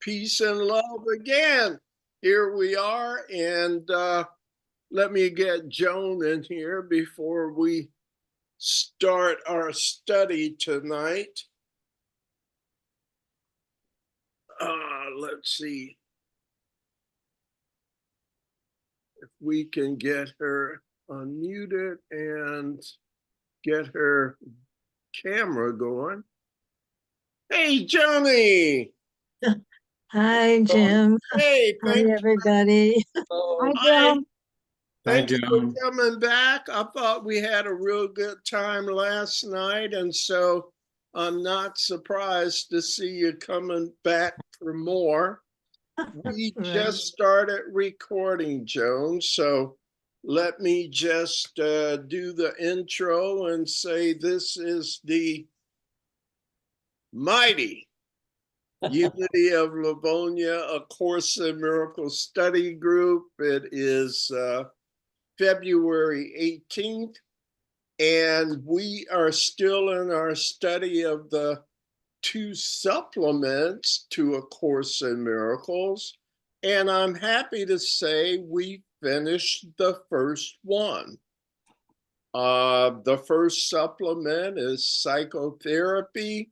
Peace and love again. Here we are, and let me get Joan in here before we start our study tonight. Let's see if we can get her unmuted and get her camera going. Hey, Joni. Hi, Jim. Hey, Hi, everybody. Hi, Jim. Hi, Thanks for Jim. coming back. I thought we had a real good time last night, and so I'm not surprised to see you coming back for more. We just started recording, Joan, so let me just do the intro and say this is the mighty Unity of Livonia, A Course in Miracles Study Group. It is February 18th, and we are still in our study of the 2 supplements to A Course in Miracles, and I'm happy to say we finished the first one. The first supplement is Psychotherapy,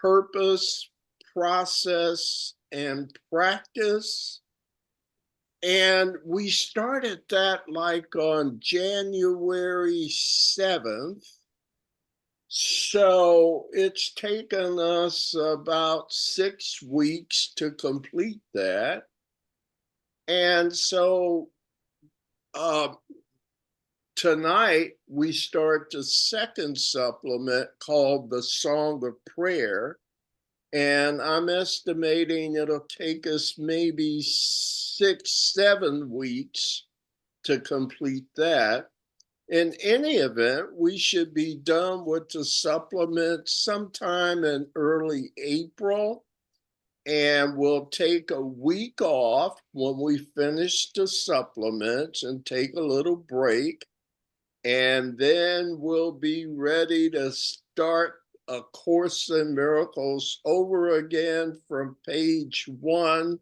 Purpose, Process, and Practice. And we started that like on January 7th. So it's taken us about 6 weeks to complete that. And so tonight we start the second supplement called the Song of Prayer. And I'm estimating it'll take us maybe 6-7 weeks to complete that. In any event, we should be done with the supplement sometime in early April, and we'll take a week off when we finish the supplements and take a little break, and then we'll be ready to start A Course in Miracles over again from page 1.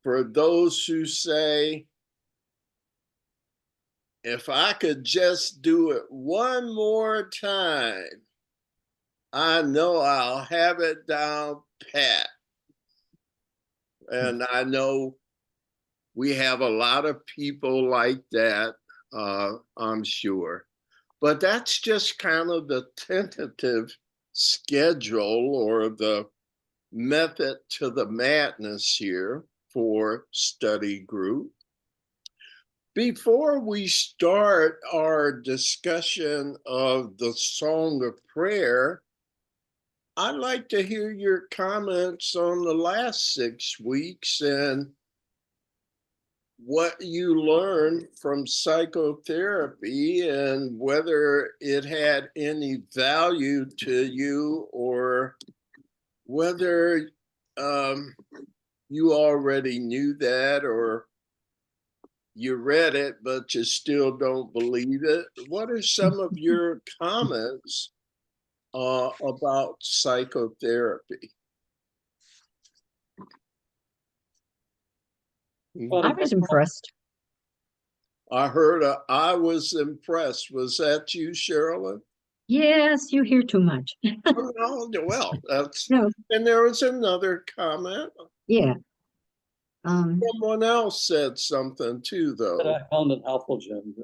For those who say, if I could just do it one more time, I know I'll have it down pat. And I know we have a lot of people like that, I'm sure. But that's just kind of the tentative schedule or the method to the madness here for study group. Before we start our discussion of the Song of Prayer, I'd like to hear your comments on the last 6 weeks and what you learned from psychotherapy and whether it had any value to you or whether you already knew that or you read it, but you still don't believe it. What are some of your comments about psychotherapy? I was impressed. I heard I was impressed. Was that you, Sherilyn? Yes, you hear too much. Oh, no, well, that's No. And there was another comment. Yeah. Someone else said something too, though. I found it helpful, Jim.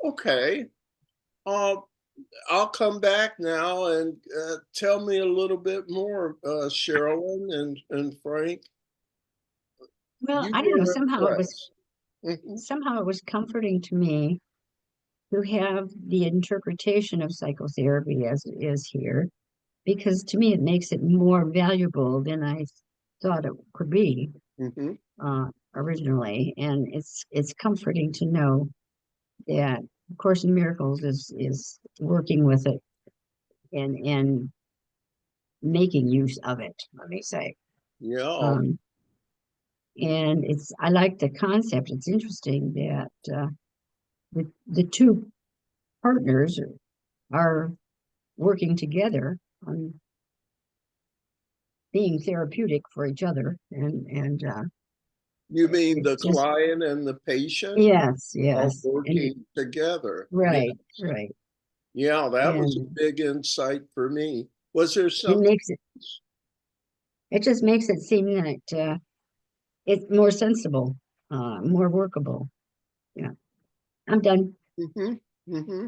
Okay. I'll come back now and tell me a little bit more, Sherilyn and Frank. Well, You I don't know. were Somehow it was comforting to me to have the interpretation of psychotherapy as it is here, because to me it makes it more valuable than I thought it could be Mhm. Originally, and it's comforting to know that Course in Miracles is working with it and making use of it, let me say. Yeah. And I like the concept. It's interesting that the 2 partners are working together on being therapeutic for each other. And You mean the it's just, client and the patient yes, are yes. And working together? Yeah. right, right. Yeah, that was a And big insight for me. Was there it something? makes it just makes it seem that it's more sensible, more workable. Yeah. I'm done. Hmm. Hmm.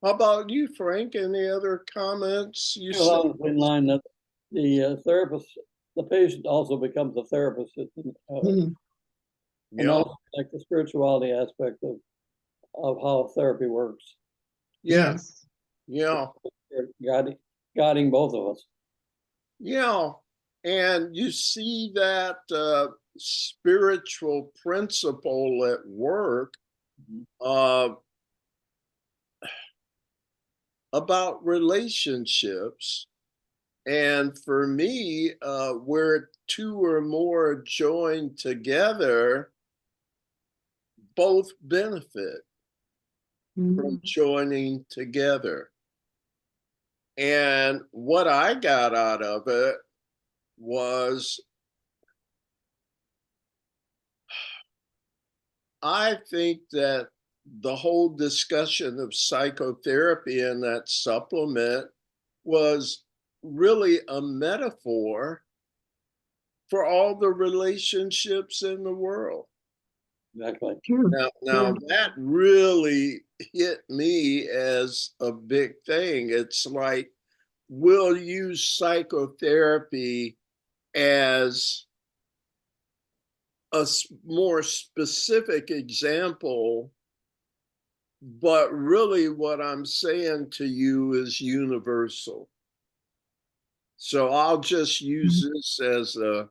How about you, Frank? Any other comments? You said, Along the same line that the therapist, the patient also becomes a therapist, Mhm. and yeah, also like the spirituality aspect of how therapy works, yeah, Yes. yeah, guiding both of us. yeah. And you see that spiritual principle at work uh, about relationships. And for me, where two or more join together, both benefit from Mhm. joining together. And what I got out of it was I think that the whole discussion of psychotherapy in that supplement was really a metaphor for all the relationships in the world. Exactly. True. Now Yeah. that really hit me as a big thing. It's like we'll use psychotherapy as a more specific example, but really what I'm saying to you is universal. So I'll just use Mhm. this as a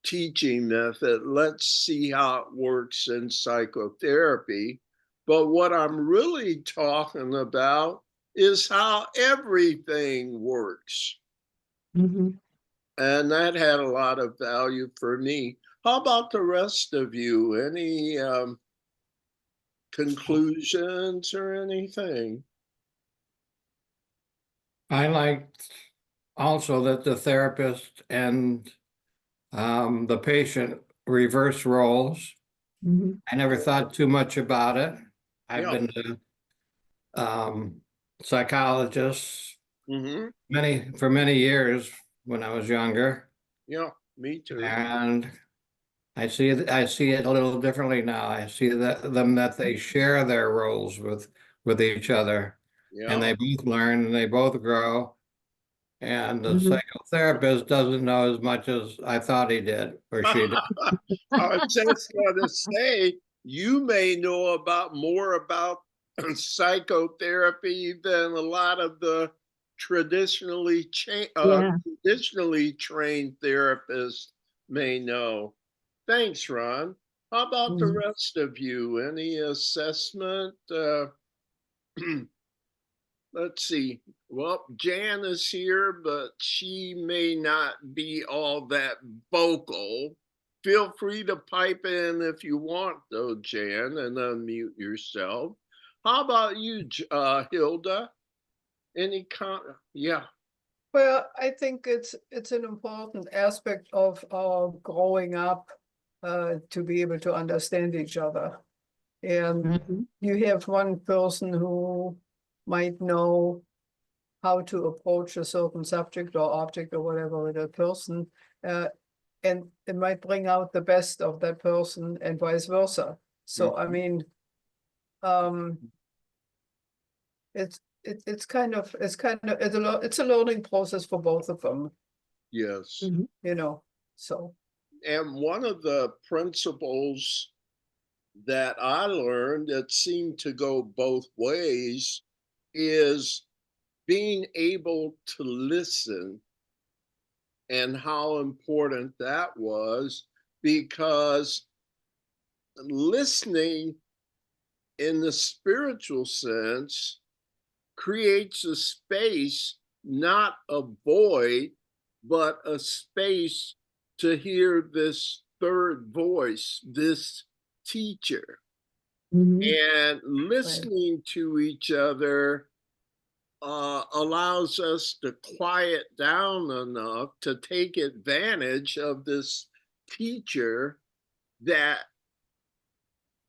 teaching method. Let's see how it works in psychotherapy. But what I'm really talking about is how everything works. Mhm. And that had a lot of value for me. How about the rest of you? Any conclusions or anything? I liked also that the therapist and the patient reverse roles. Mhm. I never thought too much about it. I've Yeah. been to psychologists Mm-hmm. for many years when I was younger, Yeah. Me too. and I see it a little differently now. I see that they share their roles with each other, and Yeah. they both learn and they both grow. And the Mhm. psychotherapist doesn't know as much as I thought he did or she did. I was just going to say, you may know about more about psychotherapy than a lot of the Yeah. traditionally trained therapists may know. Thanks, Ron. How about the Mhm. rest of you? Any assessment? Let's see. Well, Jan is here, but she may not be all that vocal. Feel free to pipe in if you want, though, Jan, and unmute yourself. How about you, Hilda? Any Yeah, Well, I think it's an important aspect of our growing up to be able to understand each other. And Mhm. you have one person who might know how to approach a certain subject or object or whatever with a person, and it might bring out the best of that person and vice versa. So I mean, um, it's a learning process for both of them, yes. Mhm. you know. So And one of the principles that I learned that seemed to go both ways is being able to listen and how important that was because listening in the spiritual sense creates a space, not a void, but a space to hear this third voice, this teacher. Mhm. And right. listening to each other allows us to quiet down enough to take advantage of this teacher that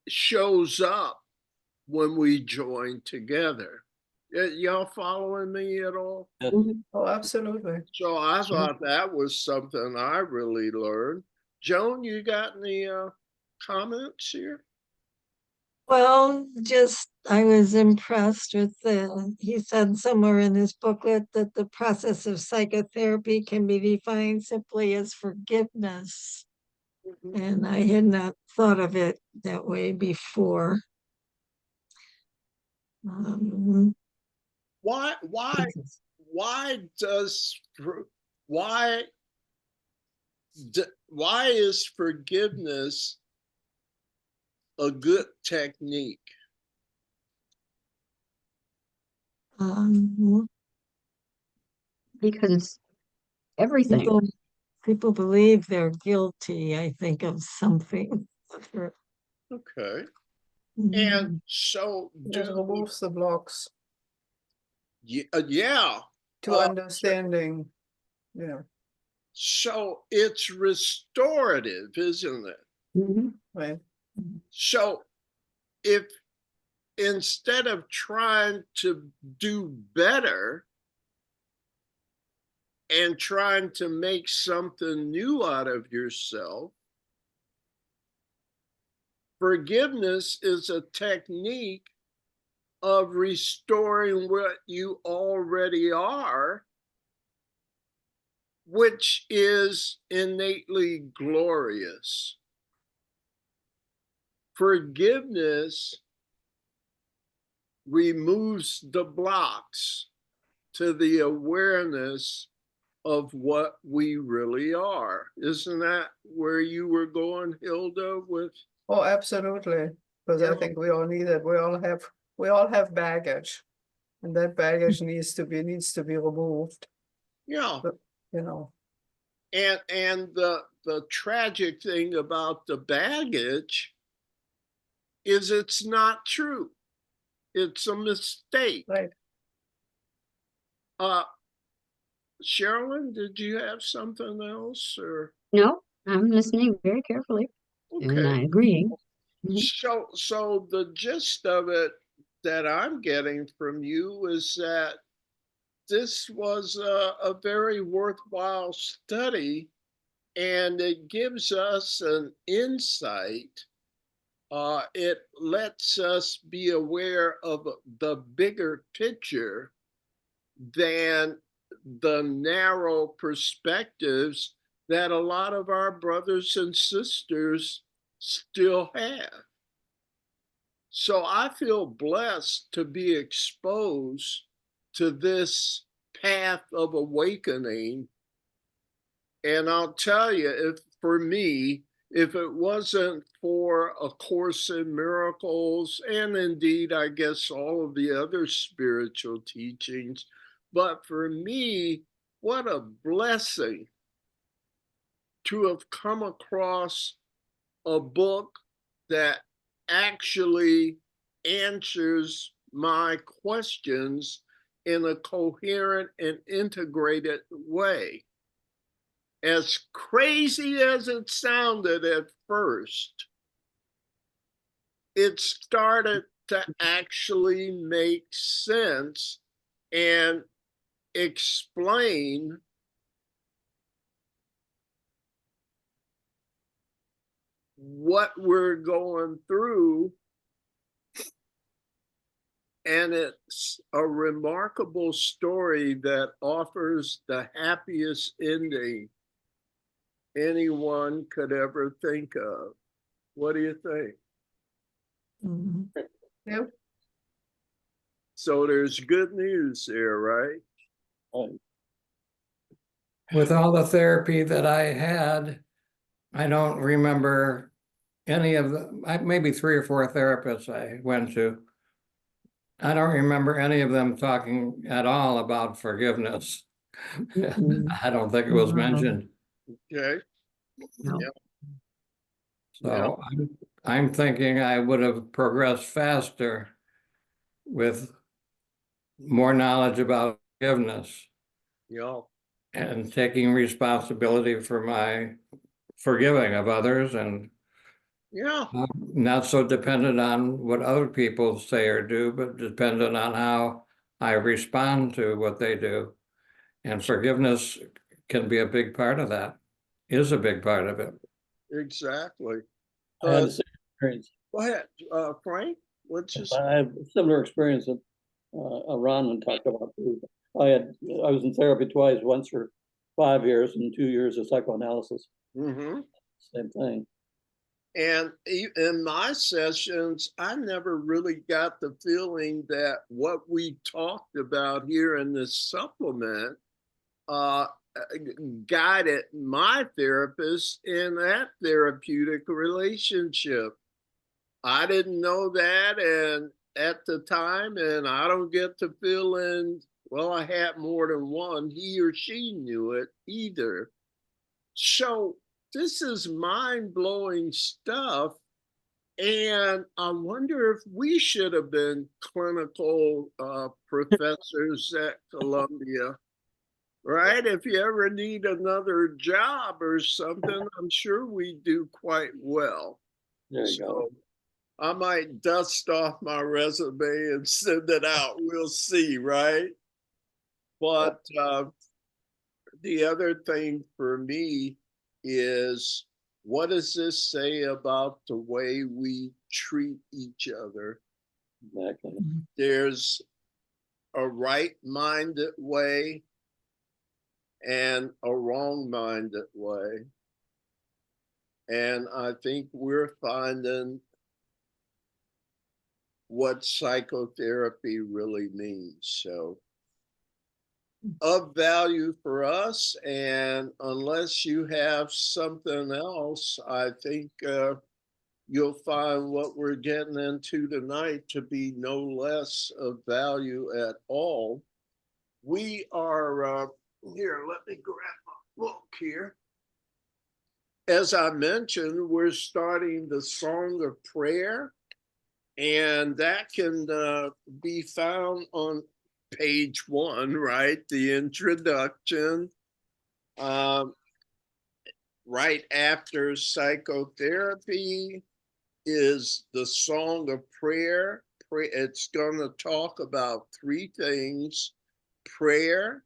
shows up when we join together. Y'all following me at all? Mhm. Oh, absolutely. So I thought that was something I really learned. Joan, you got any comments here? Well, just I was impressed with he said somewhere in his booklet that the process of psychotherapy can be defined simply as forgiveness. And I had not thought of it that way before. Um, Why does why why is forgiveness a good technique? um, Because it's everything. people believe they're guilty, I think, of something. Okay. Mm. And so It removes the blocks yeah. to understanding. Yeah, So it's restorative, isn't it? Mhm. right. So if instead of trying to do better and trying to make something new out of yourself, forgiveness is a technique of restoring what you already are, which is innately glorious. Forgiveness removes the blocks to the awareness of what we really are. Isn't that where you were going, Hilda, with? Oh, absolutely. Because I Yeah. think we all need it. We all have baggage, and that baggage needs to be removed. Yeah. But, you know, And the tragic thing about the baggage is it's not true. It's a mistake. right. Uh Sherilyn, did you have something else or? No, I'm listening very carefully and Okay. agreeing. Mhm. So the gist of it that I'm getting from you is that this was a very worthwhile study, and it gives us an insight. It lets us be aware of the bigger picture than the narrow perspectives that a lot of our brothers and sisters still have. So I feel blessed to be exposed to this path of awakening. And I'll tell you, if for me, if it wasn't for A Course in Miracles, and indeed, I guess all of the other spiritual teachings, but for me, what a blessing to have come across a book that actually answers my questions in a coherent and integrated way. As crazy as it sounded at first, it started to actually make sense and explain what we're going through. And it's a remarkable story that offers the happiest ending anyone could ever think of. What do you think? Mhm. Yep. So there's good news there, right? With all the therapy that I had, I don't remember any of the, maybe 3 or 4 therapists I went to. I don't remember any of them talking at all about forgiveness. I don't think it was mentioned. Okay. No. Yeah. So I'm thinking I would have progressed faster with more knowledge about forgiveness you know, and taking responsibility for my forgiving of others and yeah, not so dependent on what other people say or do, but dependent on how I respond to what they do. And forgiveness can be a big part of that, is a big part of it. exactly. I had Uh, the same experience. go ahead, Frank, what's your, I have a similar experience that Ron talked about too. I was in therapy twice, once for 5 years and 2 years of psychoanalysis. mm-hmm. Same thing. And in my sessions, I never really got the feeling that what we talked about here in this supplement uh, guided my therapist in that therapeutic relationship. I didn't know that, and at the time, and I don't get the feeling, well, I had more than one, he or she knew it either. So this is mind-blowing stuff. And I wonder if we should have been clinical professors at Columbia, right? If you ever need another job or something, I'm sure we do quite well. There you go. So I might dust off my resume and send it out. We'll see, right? But the other thing for me is, what does this say about the way we treat each other? Exactly. There's a right-minded way and a wrong-minded way. And I think we're finding what psychotherapy really means. So of value for us, and unless you have something else, I think you'll find what we're getting into tonight to be no less of value at all. We are, here, let me grab my book here. As I mentioned, we're starting the Song of Prayer, and that can be found on page 1, right? The introduction. Right after psychotherapy is the Song of Prayer. It's going to talk about 3 things: prayer,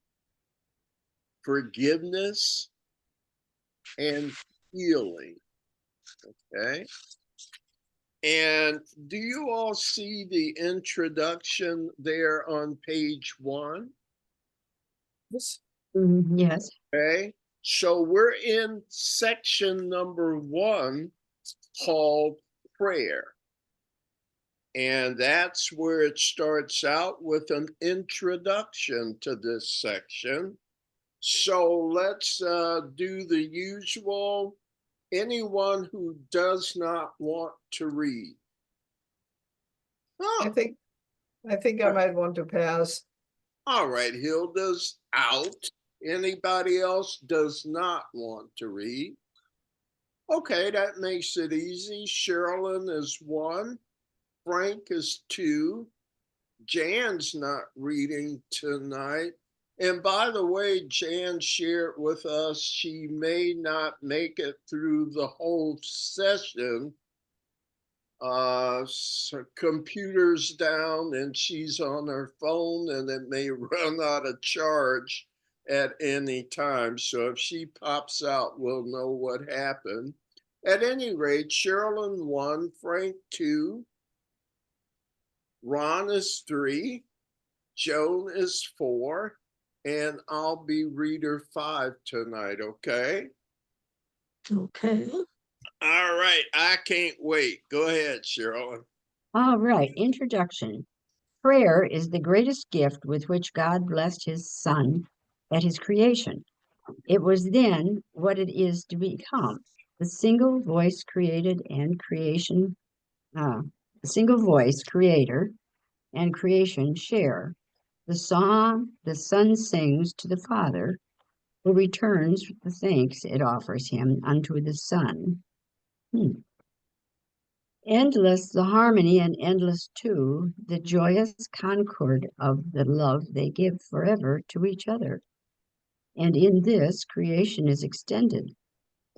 forgiveness, and healing. Okay. And do you all see the introduction there on page 1? Yes. Yes. Okay. So we're in section number 1 called prayer. And that's where it starts out with an introduction to this section. So let's do the usual. Anyone who does not want to read. I Oh, think I might want to pass. all right, Hilda's out. Anybody else does not want to read? Okay, that makes it easy. Sherilyn is 1. Frank is 2. Jan's not reading tonight. And by the way, Jan shared with us she may not make it through the whole session. So computer's down and she's on her phone, and it may run out of charge at any time. So if she pops out, we'll know what happened. At any rate, Sherilyn 1, Frank 2, Ron is 3, Joan is 4, and I'll be reader 5 tonight, okay? Okay. All right, I can't wait. Go ahead, Sherilyn. All right. Introduction. Prayer is the greatest gift with which God blessed his Son at his creation. It was then what it is to become. The single voice created and creation, the single voice creator and creation share. The song the Son sings to the Father, who returns the thanks it offers him unto the Son. Endless the harmony, and endless too the joyous concord of the love they give forever to each other. And in this, creation is extended.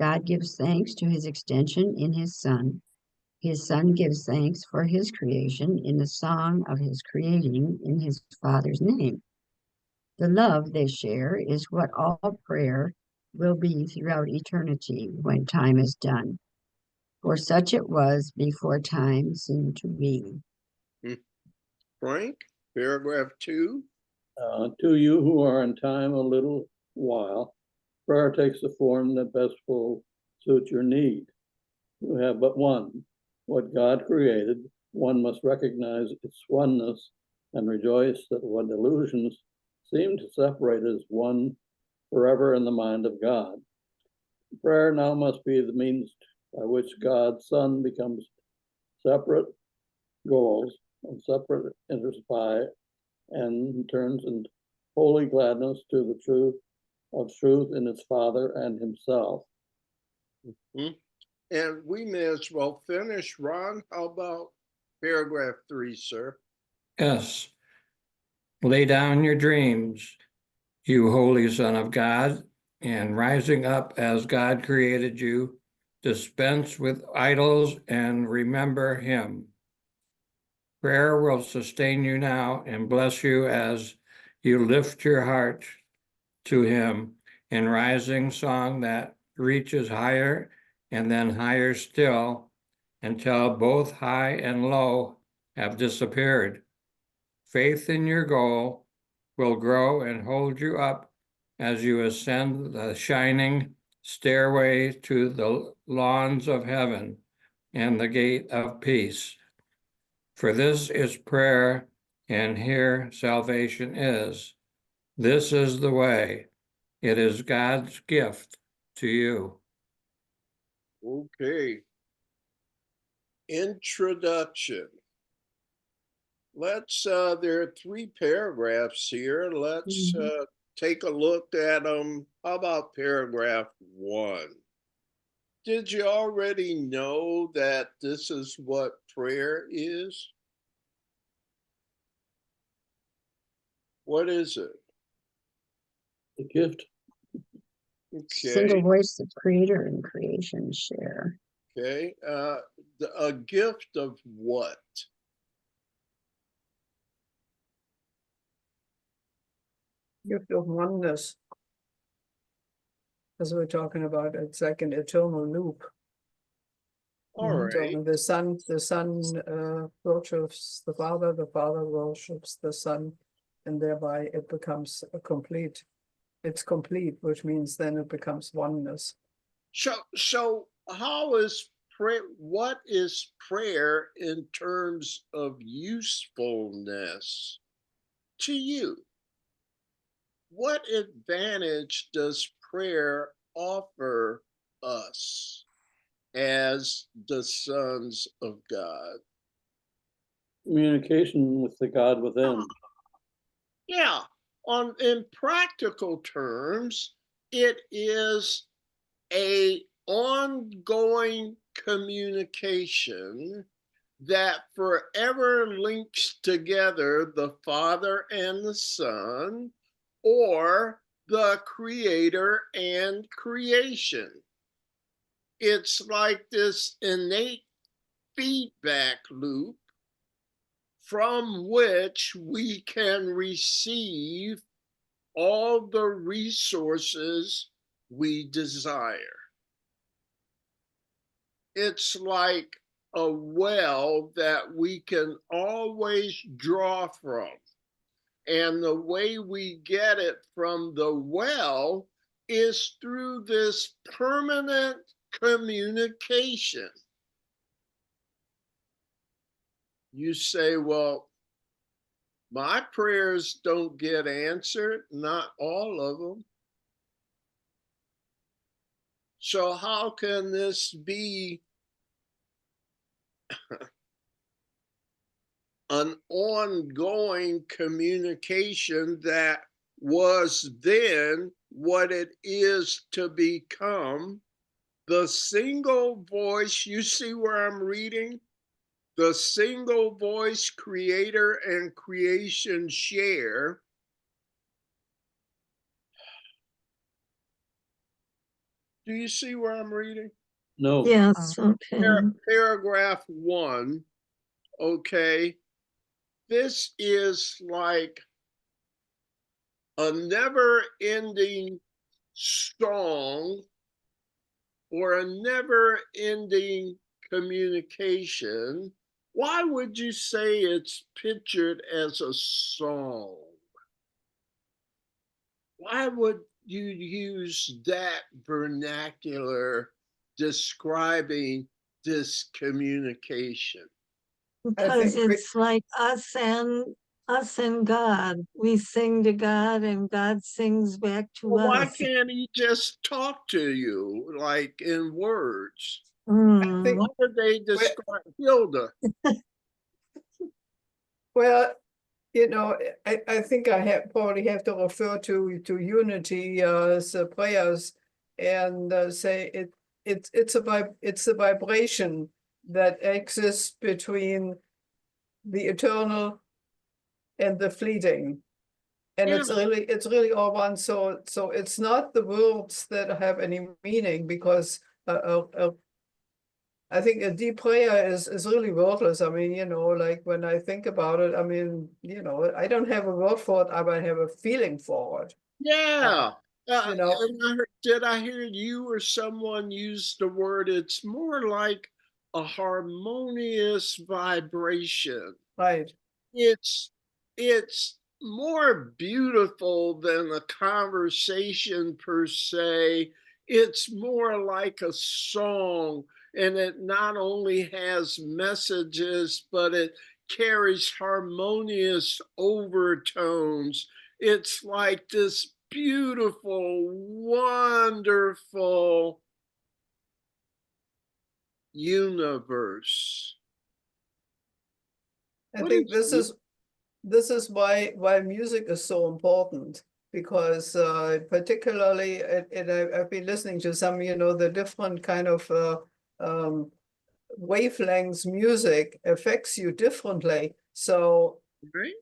God gives thanks to his extension in his Son. His Son gives thanks for his creation in the song of his creating in his Father's name. The love they share is what all prayer will be throughout eternity when time is done. For such it was before time seemed to be. Frank, paragraph 2. To you who are in time a little while, prayer takes the form that best will suit your need. You have but one. What God created, one must recognize its oneness and rejoice that what illusions seem to separate is one forever in the mind of God. Prayer now must be the means by which God's Son becomes separate goals and separate interests by and turns in holy gladness to the truth in its Father and himself. And we may as well finish. Ron, how about paragraph 3, sir? Yes. Lay down your dreams, you holy Son of God, and rising up as God created you, dispense with idols and remember him. Prayer will sustain you now and bless you as you lift your heart to him in rising song that reaches higher and then higher still until both high and low have disappeared. Faith in your goal will grow and hold you up as you ascend the shining stairway to the lawns of heaven and the gate of peace. For this is prayer, and here salvation is. This is the way. It is God's gift to you. Okay. Introduction. Let's, there are 3 paragraphs here. Let's take a look at them. How about paragraph 1? Did you already know that this is what prayer is? What is it? The gift. Single Okay, voice of creator and creation share. okay. A gift of what? Gift of oneness. As we're talking about, it's like an eternal loop. All So right. the Son worships the Father worships the Son, and thereby it becomes a complete. It's complete, which means then it becomes oneness. So how is prayer? What is prayer in terms of usefulness to you? What advantage does prayer offer us as the sons of God? Communication with the God within. Yeah, in practical terms, it is a ongoing communication that forever links together the Father and the Son, or the Creator and creation. It's like this innate feedback loop from which we can receive all the resources we desire. It's like a well that we can always draw from. And the way we get it from the well is through this permanent communication. You say, well, my prayers don't get answered, not all of them. So how can this be an ongoing communication that was then what it is to become the single voice? You see where I'm reading? the single voice creator and creation share. Do you see where I'm reading? No. Yes, okay. Paragraph 1, okay. This is like a never-ending song or a never-ending communication. Why would you say it's pictured as a song? Why would you use that vernacular describing this communication? Because think it's like us and God. We sing to God and God sings back to Well, why us. can't he just talk to you like in words? Hmm. Why would they describe Hilda? well, you know, I think I probably have to refer to unity prayers and say it's a vibration that exists between the eternal and the fleeting. And Yeah, it's really all one. So it's not the words that have any meaning, because I think a deep prayer is really wordless. I mean, you know, like when I think about it, I mean, you know, I don't have a word for it, I might have a feeling for it. yeah. You know, Did I hear you or someone use the word? It's more like a harmonious vibration. right. It's it's more beautiful than a conversation per se. It's more like a song, and it not only has messages, but it carries harmonious overtones. It's like this beautiful, wonderful universe. I What think is this is why music is so important, because particularly I've been listening to some, you know, the different kind of um, wavelengths music affects you differently. So right?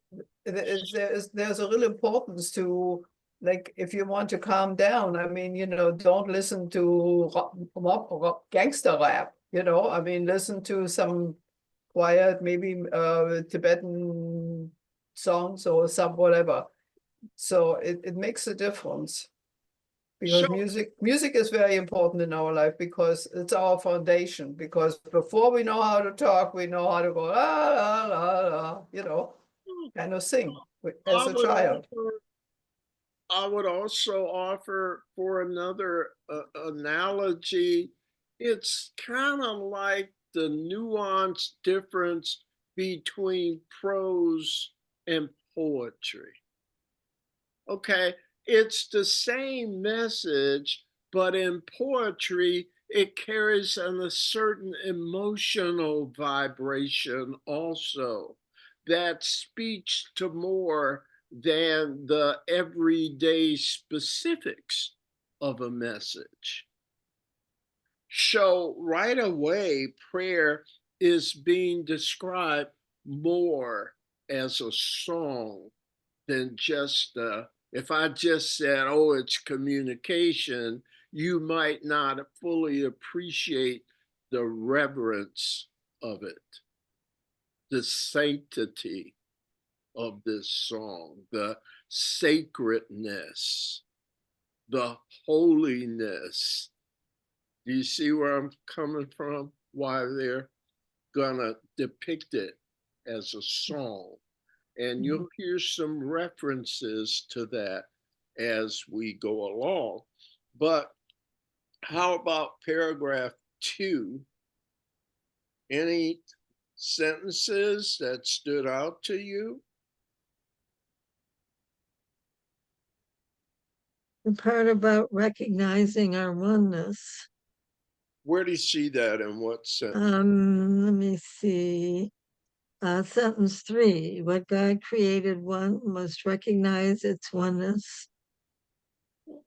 there's a real importance to, like, if you want to calm down, I mean, you know, don't listen to rock gangster rap, you know, I mean, listen to some quiet, maybe Tibetan songs or some whatever. So it makes a difference, because So music is very important in our life, because it's our foundation. Because before we know how to talk, we know how to go la la la la, you know, kind of sing I as a would child. offer I would also offer for another analogy, it's kind of like the nuanced difference between prose and poetry. Okay, it's the same message, but in poetry, it carries a certain emotional vibration also that speaks to more than the everyday specifics of a message. So, right away, prayer is being described more as a song than just if I just said, oh, it's communication, you might not fully appreciate the reverence of it, the sanctity of this song, the sacredness, the holiness. Do you see where I'm coming from? Why they're gonna depict it as a song? And you'll hear some references to that as we go along. But how about paragraph 2? Any sentences that stood out to you? The part about recognizing our oneness. Where do you see that in what sentence? Let me see. Sentence 3, what God created one must recognize its oneness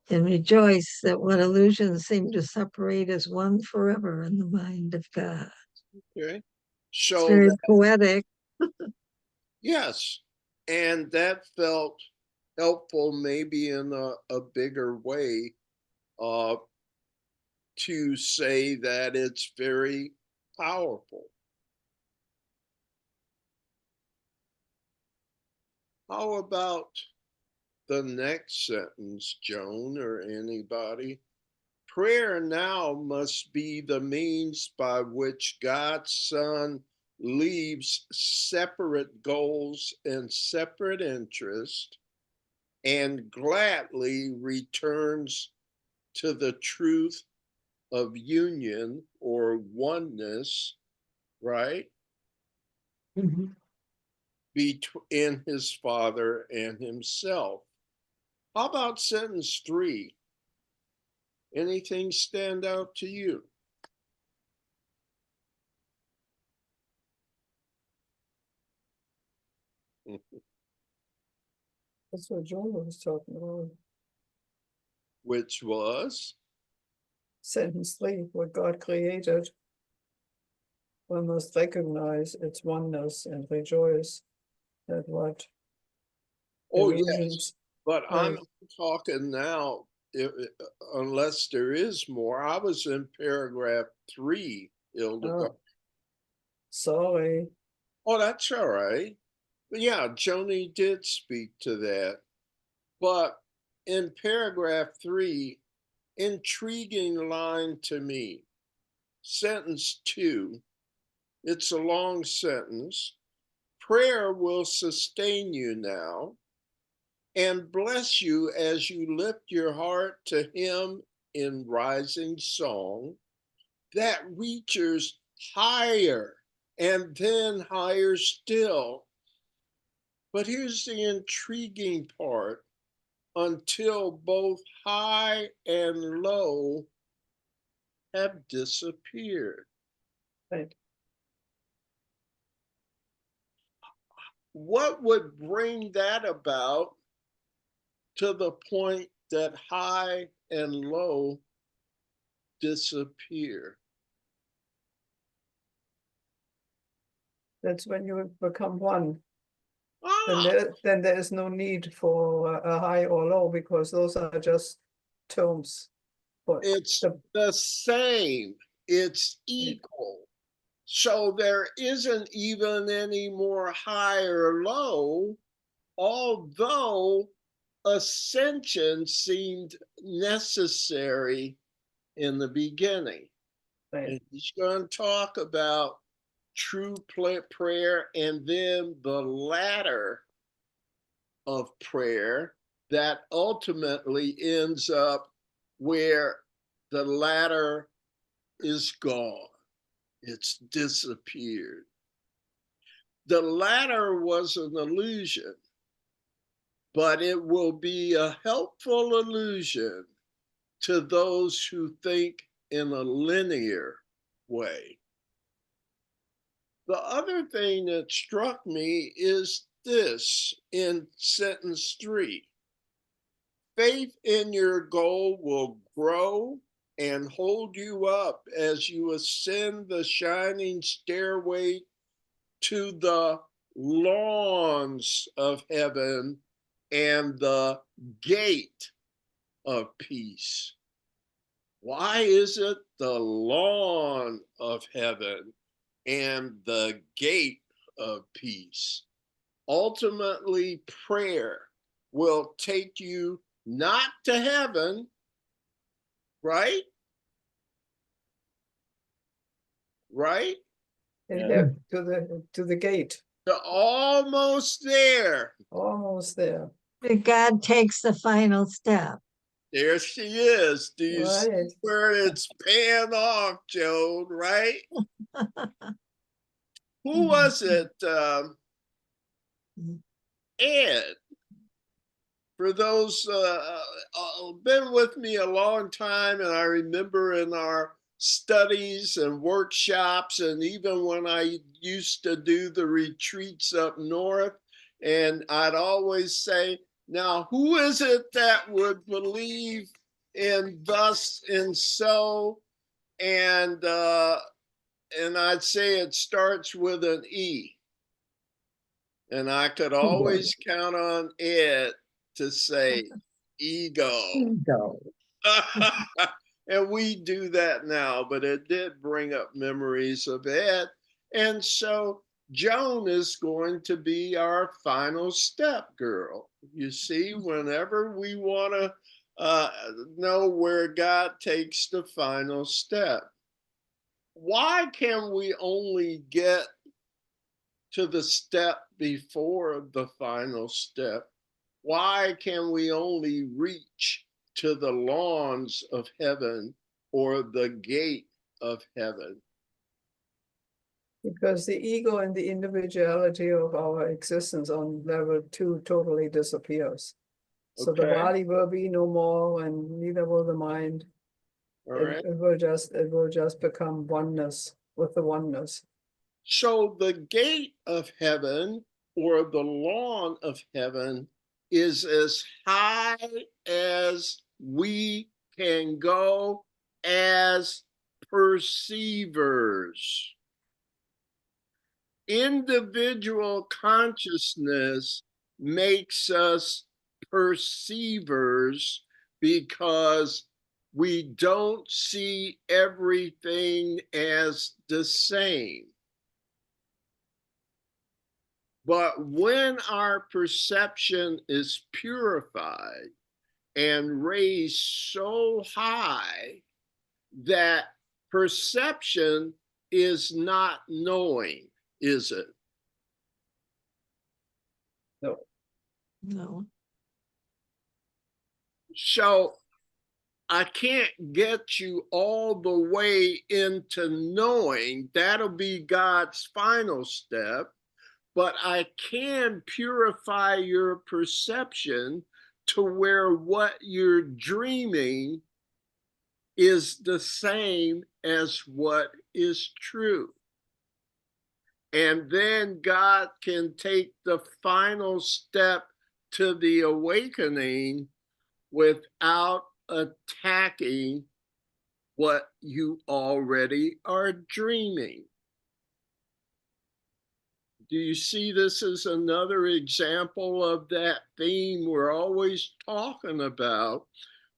and rejoice that what illusions seem to separate is one forever in the mind of God. Okay. It's So very that, poetic. yes, and that felt helpful maybe in a bigger way uh, to say that it's very powerful. How about the next sentence, Joan or anybody? Prayer now must be the means by which God's Son leaves separate goals and separate interests and gladly returns to the truth of union or oneness, right? Mhm. Between his Father and himself. How about sentence 3? Anything stand out to you? That's what John was talking about. Which was? Sentence 3, what God created, one must recognize its oneness and rejoice at what Oh, yes. illusions. But I'm Right. talking now, unless there is more. I was in paragraph 3, Hildegard. Oh, sorry. Oh, that's all right. But yeah, Joni did speak to that. But in paragraph 3, intriguing line to me. Sentence 2, it's a long sentence. Prayer will sustain you now and bless you as you lift your heart to him in rising song that reaches higher and then higher still. But here's the intriguing part, until both high and low have disappeared. Right. What would bring that about to the point that high and low disappear? That's when you become one. Ah, Then there is no need for a high or low, because those are just terms. But it's the same, it's equal. So there isn't even any more high or low, although ascension seemed necessary in the beginning. right. And he's going to talk about true prayer and then the ladder of prayer that ultimately ends up where the ladder is gone. It's disappeared. The ladder was an illusion, but it will be a helpful illusion to those who think in a linear way. The other thing that struck me is this in sentence 3. Faith in your goal will grow and hold you up as you ascend the shining stairway to the lawns of heaven and the gate of peace. Why is it the lawn of heaven and the gate of peace? Ultimately, prayer will take you not to heaven, right? Right? And Yeah. to the gate, They're almost there. almost there. But God takes the final step. There she is. Do you see Right. where it's paying off, Joan? Right? Who was it? Ed. For those been with me a long time, and I remember in our studies and workshops, and even when I used to do the retreats up north, and I'd always say, now who is it that would believe in thus and so, and and I'd say it starts with an E. And I could always count on it to say ego. Ego. And we do that now, but it did bring up memories of it. And so Joan is going to be our final step girl. You see, whenever we want to know where God takes the final step, why can we only get to the step before the final step? Why can we only reach to the lawns of heaven or the gate of heaven? Because the ego and the individuality of our existence on level 2 totally disappears. So the Okay. body will be no more, and neither will the mind. All right. It will just become oneness with the oneness. So the gate of heaven or the lawn of heaven is as high as we can go as perceivers. Individual consciousness makes us perceivers because we don't see everything as the same. But when our perception is purified and raised so high that perception is not knowing, is it? No. So I can't get you all the way into knowing. That'll be God's final step. But I can purify your perception to where what you're dreaming is the same as what is true. And then God can take the final step to the awakening without attacking what you already are dreaming. Do you see this as another example of that theme we're always talking about?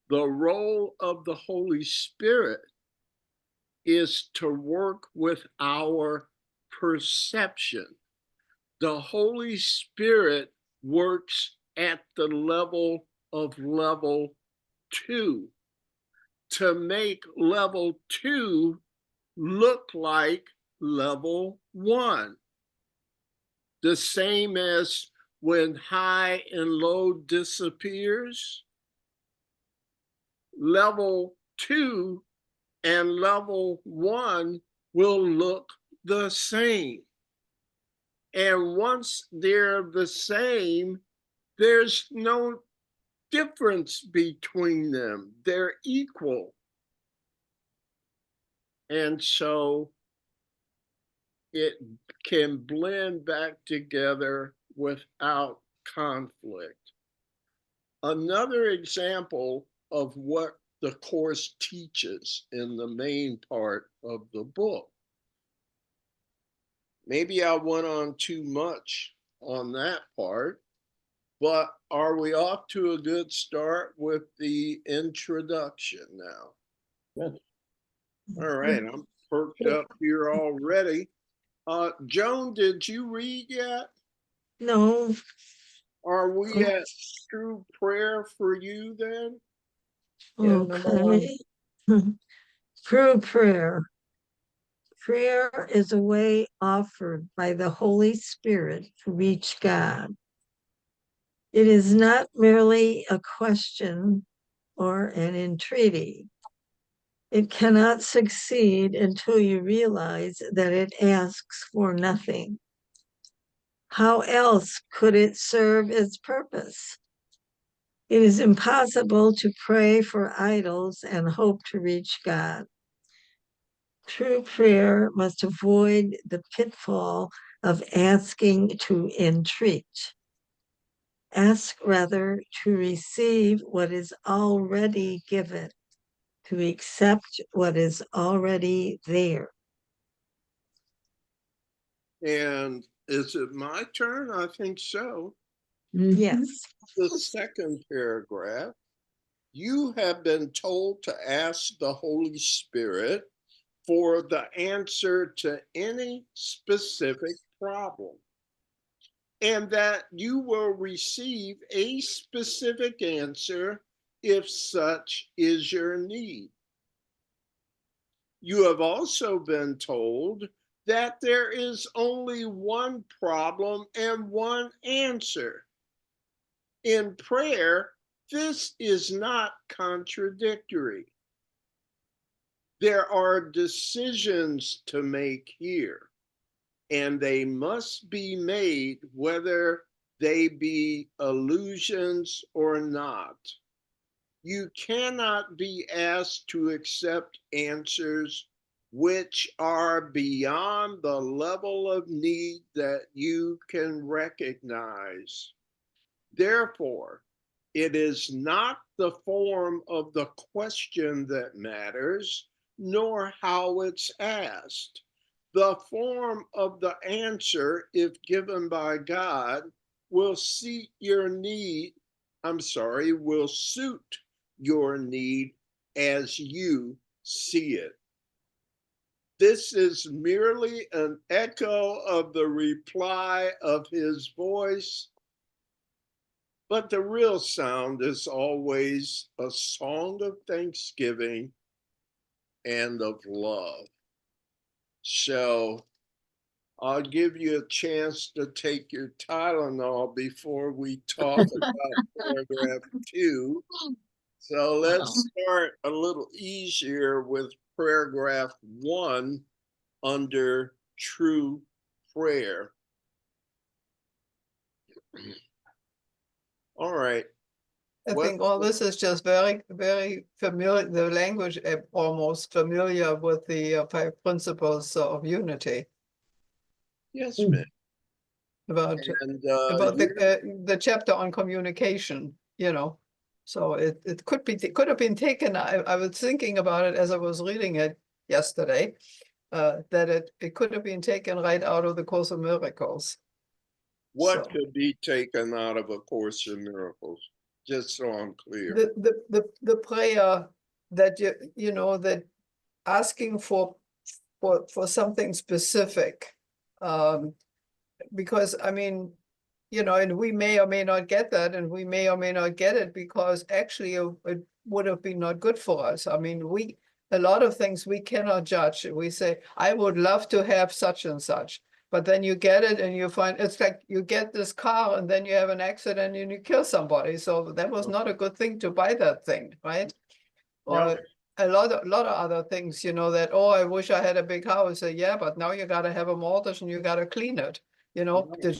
The role of the Holy Spirit is to work with our perception. The Holy Spirit works at the level of level 2 to make level 2 look like level 1. The same as when high and low disappears, level 2 and level 1 will look the same. And once they're the same, there's no difference between them. They're equal. And so it can blend back together without conflict. Another example of what the Course teaches in the main part of the book. Maybe I went on too much on that part, but are we off to a good start with the introduction now? Yes. All right, I'm perked up here already. Joan, did you read yet? No. Are we at true prayer for you then? Yeah, number 1. Okay. True prayer. Prayer is a way offered by the Holy Spirit to reach God. It is not merely a question or an entreaty. It cannot succeed until you realize that it asks for nothing. How else could it serve its purpose? It is impossible to pray for idols and hope to reach God. True prayer must avoid the pitfall of asking to entreat. Ask rather to receive what is already given, to accept what is already there. And is it my turn? I think so. Mhm. Yes. The second paragraph, you have been told to ask the Holy Spirit for the answer to any specific problem, and that you will receive a specific answer if such is your need. You have also been told that there is only one problem and one answer. In prayer, this is not contradictory. There are decisions to make here, and they must be made whether they be illusions or not. You cannot be asked to accept answers which are beyond the level of need that you can recognize. Therefore, it is not the form of the question that matters, nor how it's asked. The form of the answer, if given by God, will suit your need. Will suit your need as you see it. This is merely an echo of the reply of his voice, but the real sound is always a song of thanksgiving and of love. So I'll give you a chance to take your Tylenol before we talk about paragraph 2. So let's start a little easier with paragraph 1 under true prayer. All right. I What- think all this is just very, very familiar, the language almost familiar with the 5 principles of unity. Yes, ma'am. About And the chapter on communication, you know. So it could have been taken. I was thinking about it as I was reading it yesterday, that it could have been taken right out of the Course of Miracles. what So could be taken out of A Course in Miracles? Just so I'm clear. the prayer that you know, that asking for something specific, because I mean, you know, and we may or may not get that, and we may or may not get it because actually it would have been not good for us. I mean, a lot of things we cannot judge. We say, I would love to have such and such, but then you get it and you find it's like you get this car and then you have an accident and you kill somebody. So that was not a good thing to buy that thing, right? Or Yep. a lot of other things, you know, that, oh, I wish I had a big house. Yeah, but now you got to have a mortgage and you got to clean it. You know, Right. do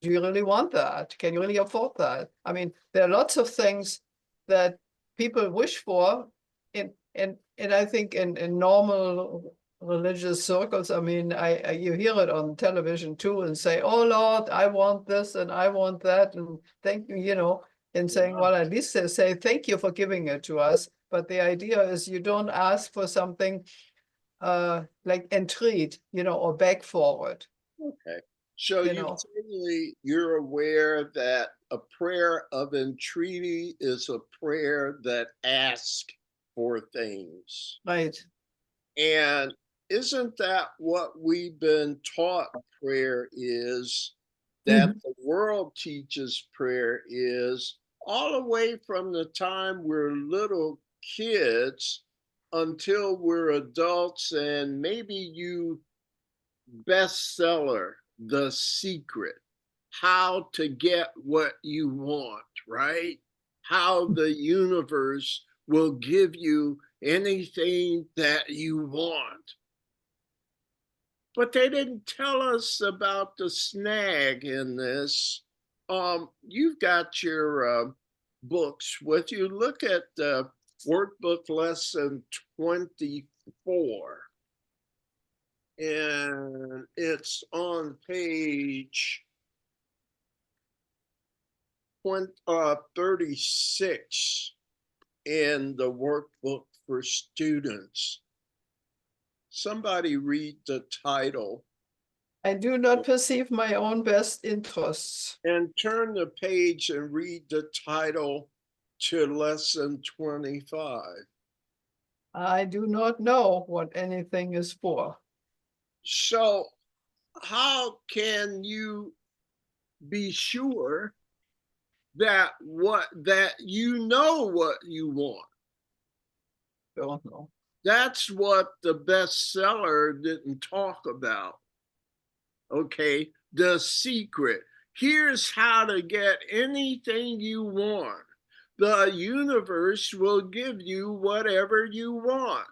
you really want that? Can you really afford that? I mean, there are lots of things that people wish for, and I think in normal religious circles, I mean, you hear it on television too, and say, "Oh Lord, I want this and I want that," and thank you, you know, and saying, Yeah. well, at least they say thank you for giving it to us. But the idea is you don't ask for something like entreat, you know, or beg for it. Okay. So You know. you're aware that a prayer of entreaty is a prayer that asks for things. Right. And isn't that what we've been taught prayer is? That the world teaches prayer is all the way from the time we're little kids until we're adults, and maybe you bestseller, The Secret, how to get what you want, right? How the universe will give you anything that you want. But they didn't tell us about the snag in this. You've got your books with you. Look at workbook lesson 24. And it's on page 36 in the workbook for students. Somebody read the title. I do not perceive my own best interests. And turn the page and read the title to lesson 25. I do not know what anything is for. So how can you be sure that you know what you want? Don't know. That's what the bestseller didn't talk about. Okay, the secret. Here's how to get anything you want. The universe will give you whatever you want.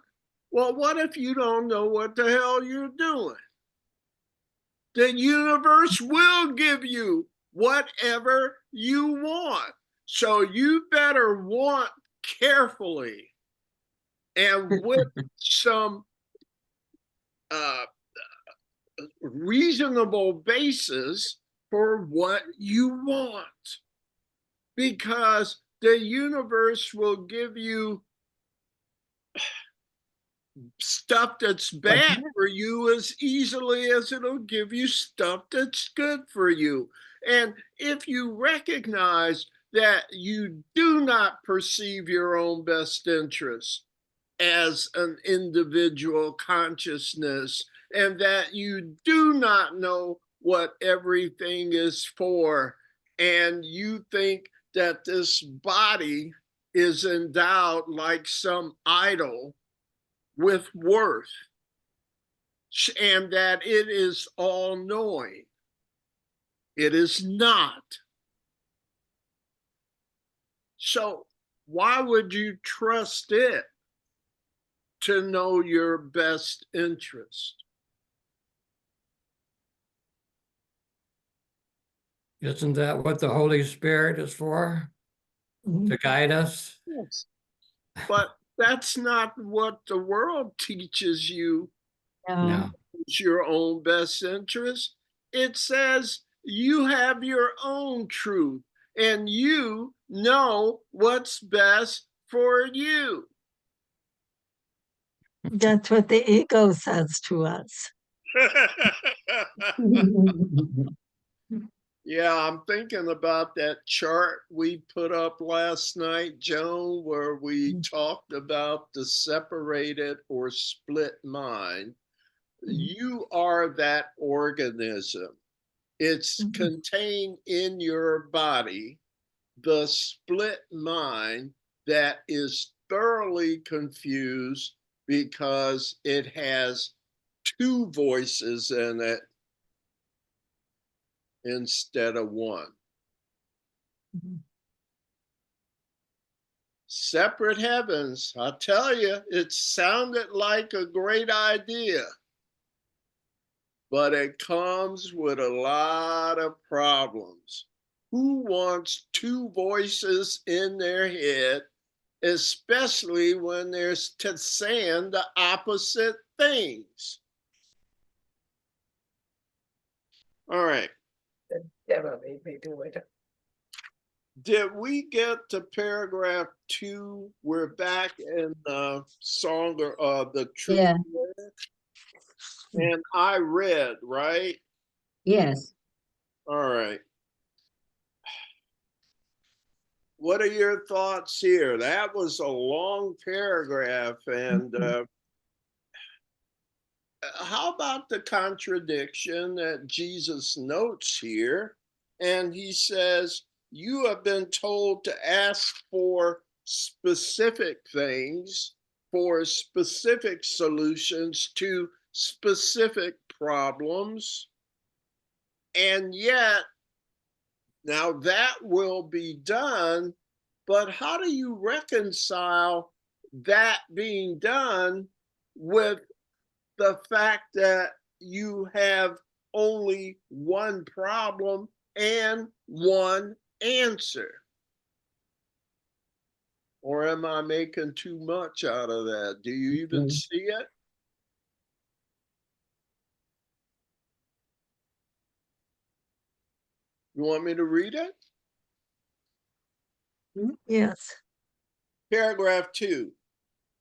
Well, what if you don't know what the hell you're doing? The universe will give you whatever you want. So you better want carefully and with some reasonable basis for what you want. Because the universe will give you stuff that's bad for you as easily as it'll give you stuff that's good for you. And if you recognize that you do not perceive your own best interest as an individual consciousness, and that you do not know what everything is for, and you think that this body is endowed like some idol with worth, and that it is all knowing. It is not. So why would you trust it to know your best interest? Isn't that what the Holy Spirit is for? To guide us? Yes. But that's not what the world teaches you No. is your own best interest. It says you have your own truth and you know what's best for you. That's what the ego says to us. Yeah, I'm thinking about that chart we put up last night, Joan, where we talked about the separated or split mind. You are that organism. It's contained in your body, the split mind that is thoroughly confused because it has two voices in it instead of one. Separate heavens, I tell you, it sounded like a great idea, but it comes with a lot of problems. Who wants two voices in their head, especially when they're saying the opposite things? All right. The devil made me do it. Did we get to paragraph 2? We're back in the song of the truth. Yeah. And I read, right? Yes. All right. What are your thoughts here? That was a long paragraph. And how about the contradiction that Jesus notes here? And he says, you have been told to ask for specific things, for specific solutions to specific problems. And yet, now that will be done, but how do you reconcile that being done with the fact that you have only one problem and one answer? Or am I making too much out of that? Do you even see it? You want me to read it? Yes. Paragraph 2.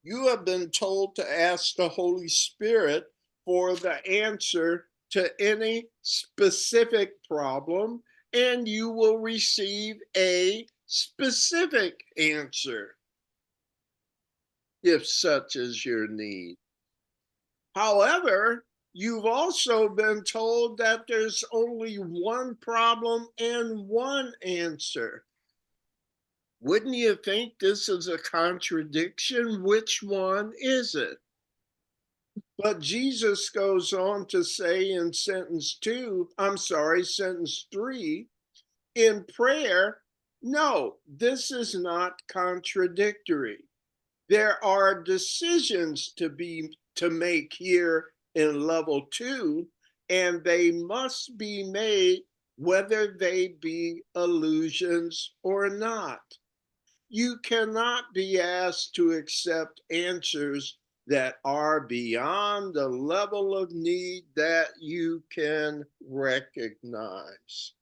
You have been told to ask the Holy Spirit for the answer to any specific problem, and you will receive a specific answer if such is your need. However, you've also been told that there's only one problem and one answer. Wouldn't you think this is a contradiction? Which one is it? But Jesus goes on to say in sentence 3, in prayer, no, this is not contradictory. There are decisions to make here in level 2, and they must be made whether they be illusions or not. You cannot be asked to accept answers that are beyond the level of need that you can recognize.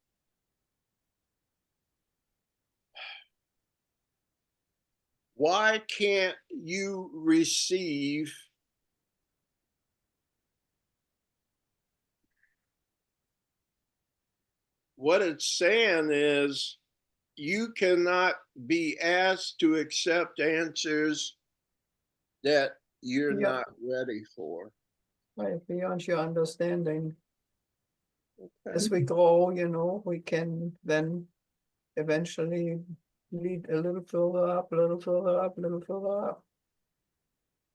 Why can't you receive what it's saying is you cannot be asked to accept answers that you're Yeah. not ready for. Right, beyond your understanding. Okay. As we grow, you know, we can then eventually lead a little further up, a little further up, a little further up.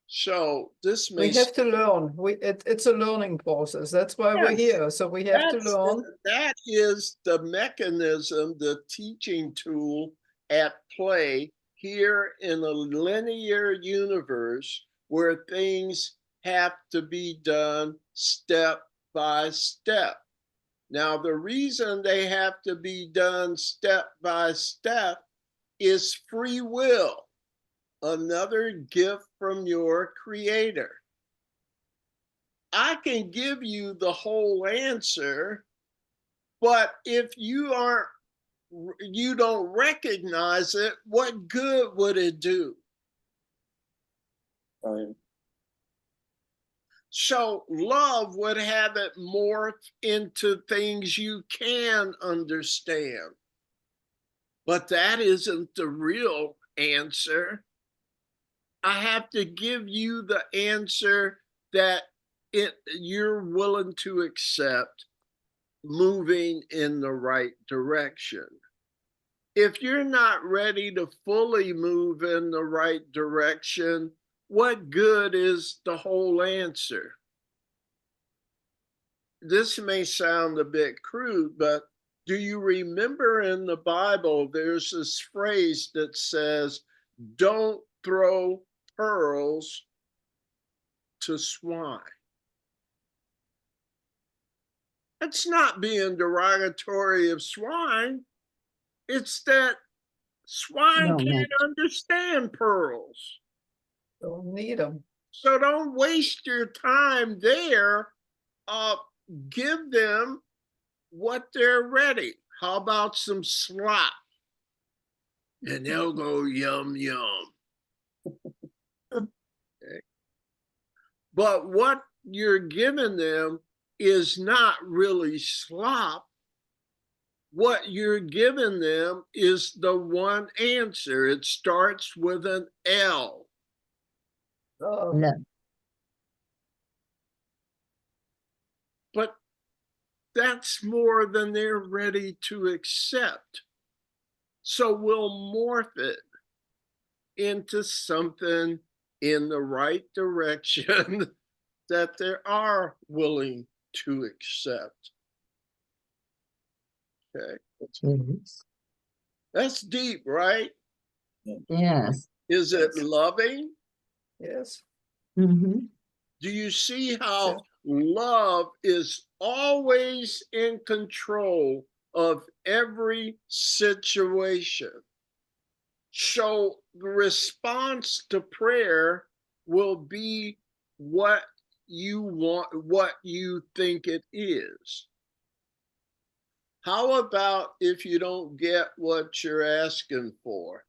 So this We may have to learn. It's a learning process. That's why we're Yes, here. So we have to learn. that is the mechanism, the teaching tool at play here in a linear universe where things have to be done step by step. Now, the reason they have to be done step by step is free will, another gift from your creator. I can give you the whole answer, but if you don't recognize it, what good would it do? Right. So love would have it morph into things you can understand. But that isn't the real answer. I have to give you the answer that you're willing to accept, moving in the right direction. If you're not ready to fully move in the right direction, what good is the whole answer? This may sound a bit crude, but do you remember in the Bible, there's this phrase that says, don't throw pearls to swine. It's not being derogatory of swine. It's that swine Well can't meant. understand pearls. Don't need them. So don't waste your time there. Give them what they're ready. How about some slop? And they'll go yum, yum. Okay. But what you're giving them is not really slop. What you're giving them is the one answer. It starts with an L. Love. But that's more than they're ready to accept. So we'll morph it into something in the right direction that they are willing to accept. Okay. Which is, That's deep, right? yes. Is it Yes. loving? Yes. Mm-hmm. Do you see how Yes. love is always in control of every situation? So the response to prayer will be what you want, what you think it is. How about if you don't get what you're asking for?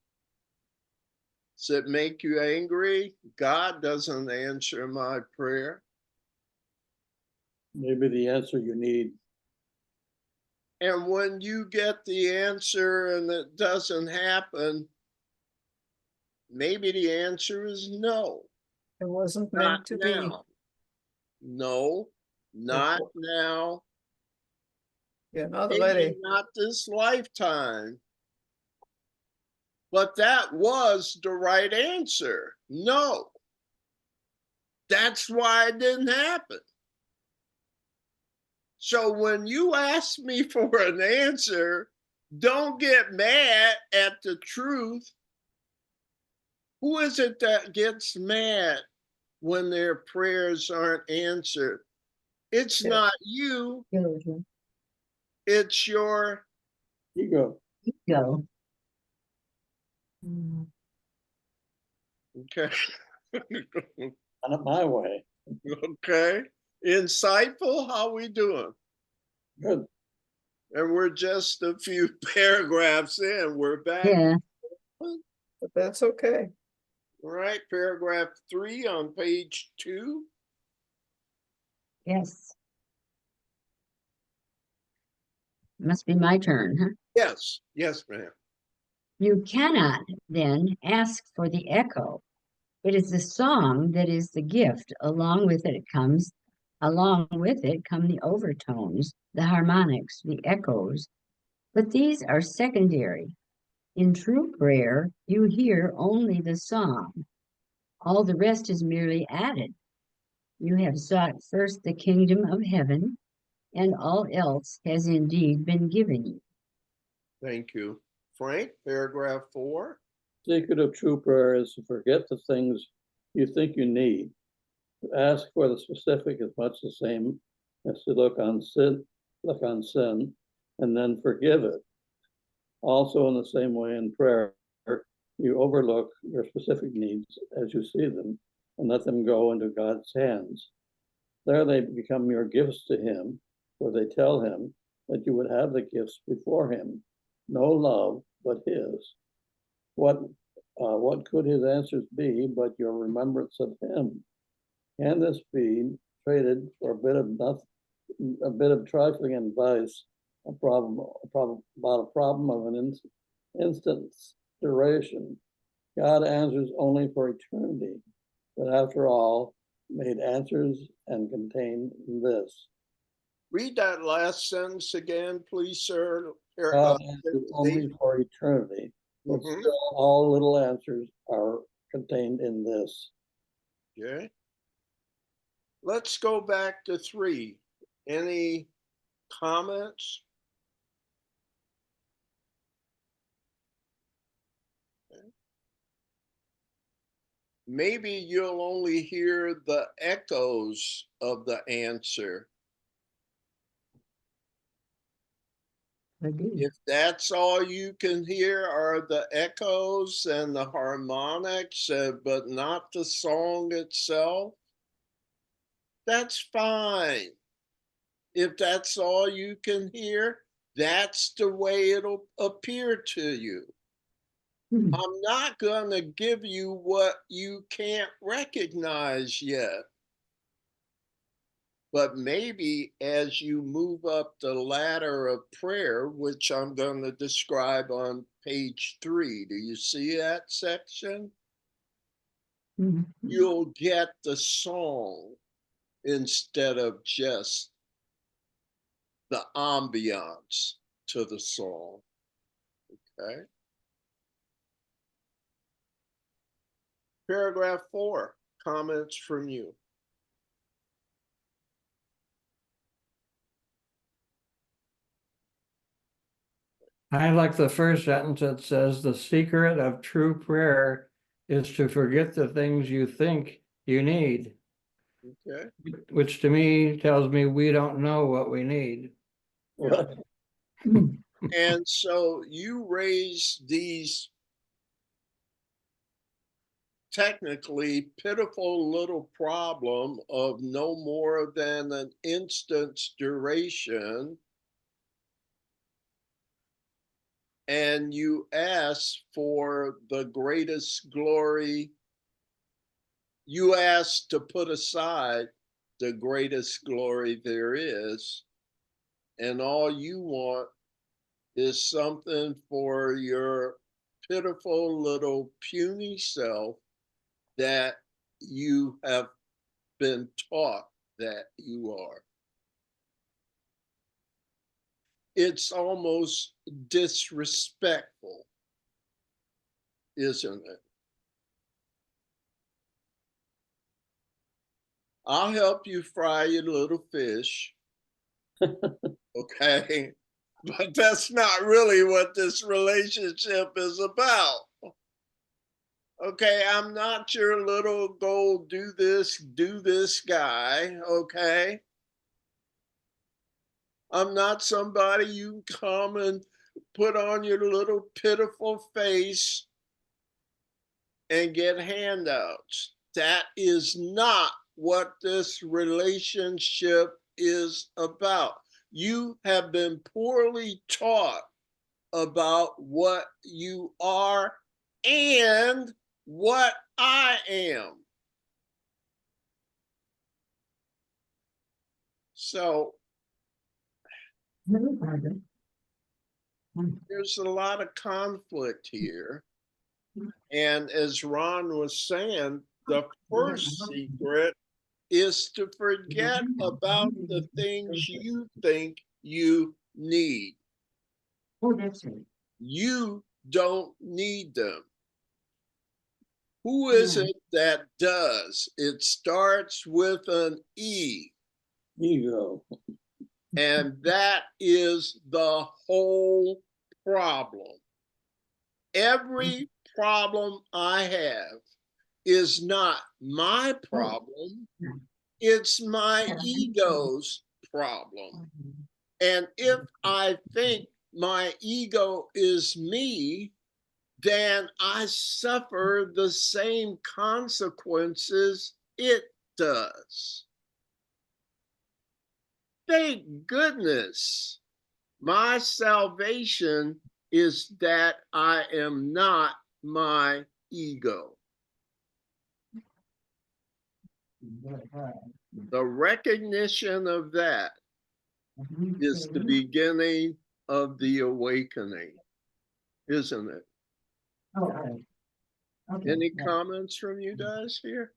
Does it make you angry? God doesn't answer my prayer. maybe the answer you need. And when you get the answer and it doesn't happen, maybe the answer is no, It wasn't not meant to be. now. No, not now. You're not Maybe ready. not this lifetime. But that was the right answer. No. That's why it didn't happen. So when you ask me for an answer, don't get mad at the truth. Who is it that gets mad when their prayers aren't answered? It's Yeah. not you, Children, it's your, Ego. go. okay. Not my way. Okay. Insightful, how we doing? Good. And we're just a few paragraphs in. We're back. Yeah, But that's okay. All right, paragraph 3 on page 2. yes. Must be my turn, huh? Yes, yes, ma'am. You cannot then ask for the echo. It is the song that is the gift. Along with it come the overtones, the harmonics, the echoes. But these are secondary. In true prayer, you hear only the song. All the rest is merely added. You have sought first the kingdom of heaven, and all else has indeed been given you. Thank you. Frank, paragraph 4. Secret of true prayer is to forget the things you think you need. To ask for the specific is much the same as to look on sin, and then forgive it. Also, in the same way in prayer, you overlook your specific needs as you see them and let them go into God's hands. There they become your gifts to Him, for they tell Him that you would have the gifts before Him. No love but His. What could His answers be but your remembrance of Him? Can this be traded for a bit of trifling advice, about a problem of an instant duration? God answers only for eternity, but after all, made answers and contained this. Read that last sentence again, please, sir. God answers only for eternity, but Mhm. still all little answers are contained in this. Okay. Let's go back to 3. Any comments? Maybe you'll only hear the echoes of the answer. I do. If that's all you can hear are the echoes and the harmonics, but not the song itself, that's fine. If that's all you can hear, that's the way it'll appear to you. Hmm. I'm not going to give you what you can't recognize yet. But maybe as you move up the ladder of prayer, which I'm going to describe on page 3, do you see that section? Mhm. You'll get the song instead of just the ambiance to the song. Okay. Paragraph 4, comments from you. I like the first sentence that says, the secret of true prayer is to forget the things you think you need, Okay. which to me tells me we don't know what we need. Yeah. Hmm. And so you raise these technically pitiful little problem of no more than an instant's duration, and you ask for the greatest glory. You ask to put aside the greatest glory there is, and all you want is something for your pitiful little puny self that you have been taught that you are. It's almost disrespectful, isn't it? I'll help you fry your little fish. Okay. But that's not really what this relationship is about. Okay. I'm not your little go do this guy. Okay. I'm not somebody you come and put on your little pitiful face and get handouts. That is not what this relationship is about. You have been poorly taught about what you are and what I am. So there's a lot of conflict here. And as Ron was saying, the first secret is to forget about the things you think you need. Oh, that's right. You don't need them. Who is it that does? It starts with an E. Ego. And that is the whole problem. Every problem I have is not my problem, it's my ego's problem. And if I think my ego is me, then I suffer the same consequences it does. Thank goodness my salvation is that I am not my ego. The recognition of that is the beginning of the awakening, isn't it? Okay. Any comments from you guys here?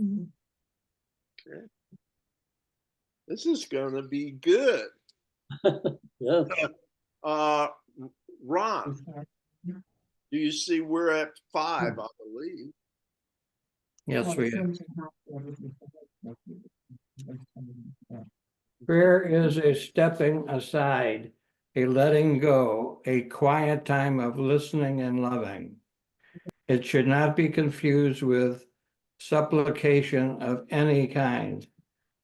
Mhm. Okay. This is going to be good. Yes. Ron, do you see we're at 5, I believe? Yes, we have. Prayer is a stepping aside, a letting go, a quiet time of listening and loving. It should not be confused with supplication of any kind,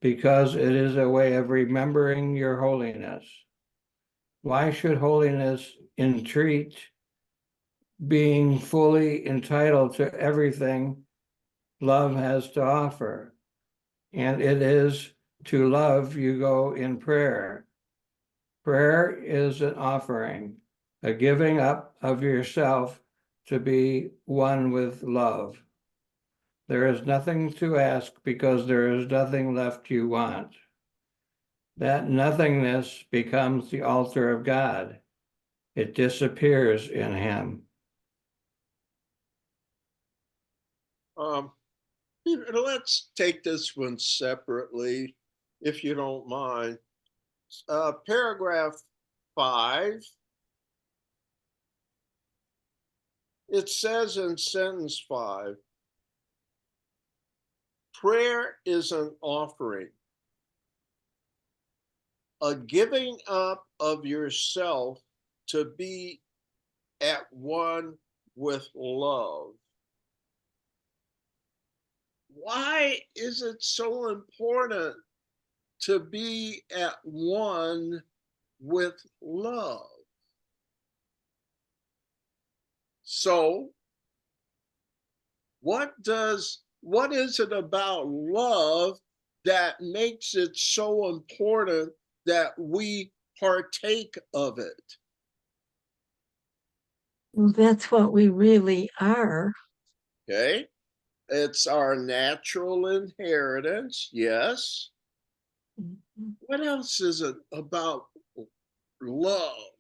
because it is a way of remembering your holiness. Why should holiness entreat being fully entitled to everything love has to offer? And it is to love you go in prayer. Prayer is an offering, a giving up of yourself to be one with love. There is nothing to ask because there is nothing left you want. That nothingness becomes the altar of God. It disappears in Him. Let's take this one separately, if you don't mind. Paragraph 5. It says in sentence 5, prayer is an offering, a giving up of yourself to be at one with love. Why is it so important to be at one with love? So, what is it about love that makes it so important that we partake of it? Well, that's what we really are. Okay. It's our natural inheritance, yes. Mhm. What else is it about love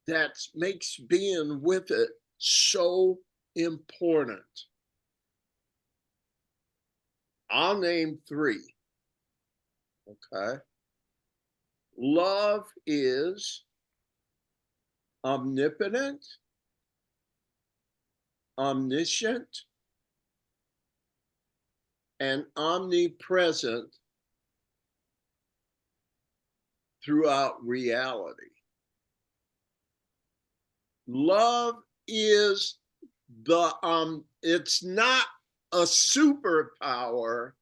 that makes being with it so important? I'll name three. Okay. Love is omnipotent, omniscient, and omnipresent throughout reality. Love is it's not a superpower,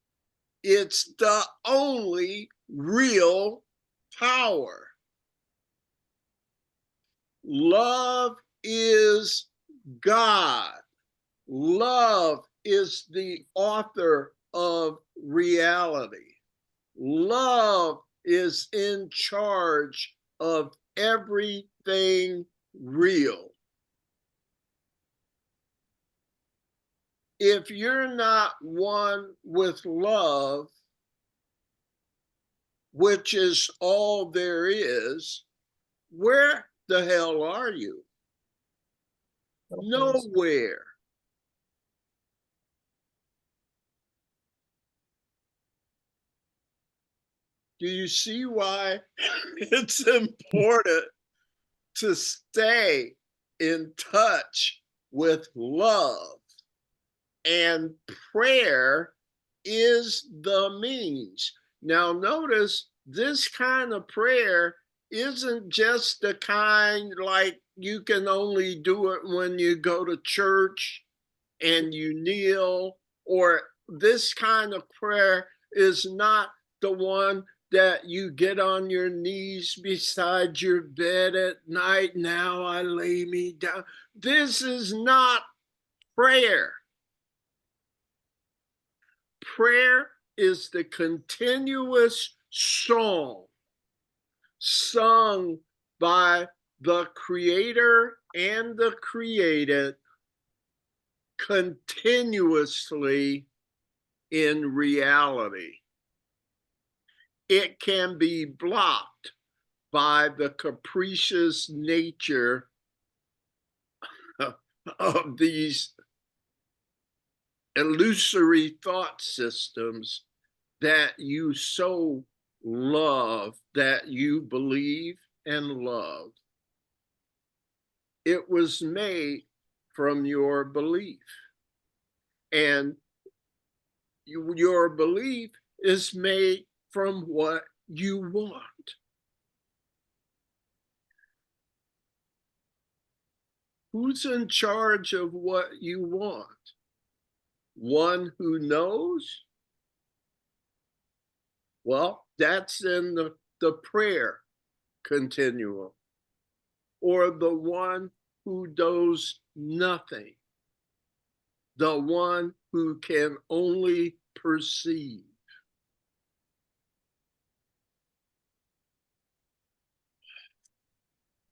it's the only real power. Love is God. Love is the author of reality. Love is in charge of everything real. If you're not one with love, which is all there is, where the hell are you? Nowhere. Do you see why it's important to stay in touch with love? And prayer is the means. Now, notice this kind of prayer isn't just the kind like you can only do it when you go to church and you kneel, or this kind of prayer is not the one that you get on your knees beside your bed at night. Now I lay me down. This is not prayer. Prayer is the continuous song sung by the creator and the created continuously in reality. It can be blocked by the capricious nature of these illusory thought systems that you so love, that you believe and love. It was made from your belief. And your belief is made from what you want. Who's in charge of what you want? One who knows? Well, that's in the prayer continuum. Or the one who knows nothing, the one who can only perceive.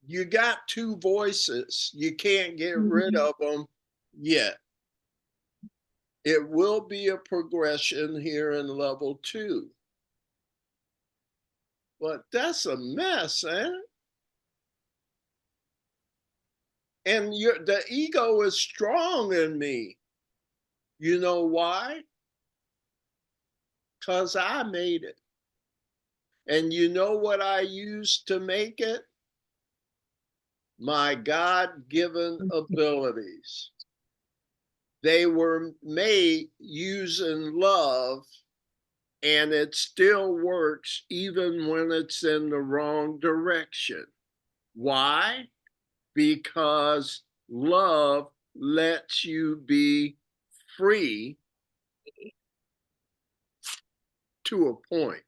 You got two voices. You can't get rid of them yet. It will be a progression here in level 2. But that's a mess, eh? And the ego is strong in me. You know why? Because I made it. And you know what I used to make it? My God-given abilities. They were made using love, and it still works even when it's in the wrong direction. Why? Because love lets you be free to a point.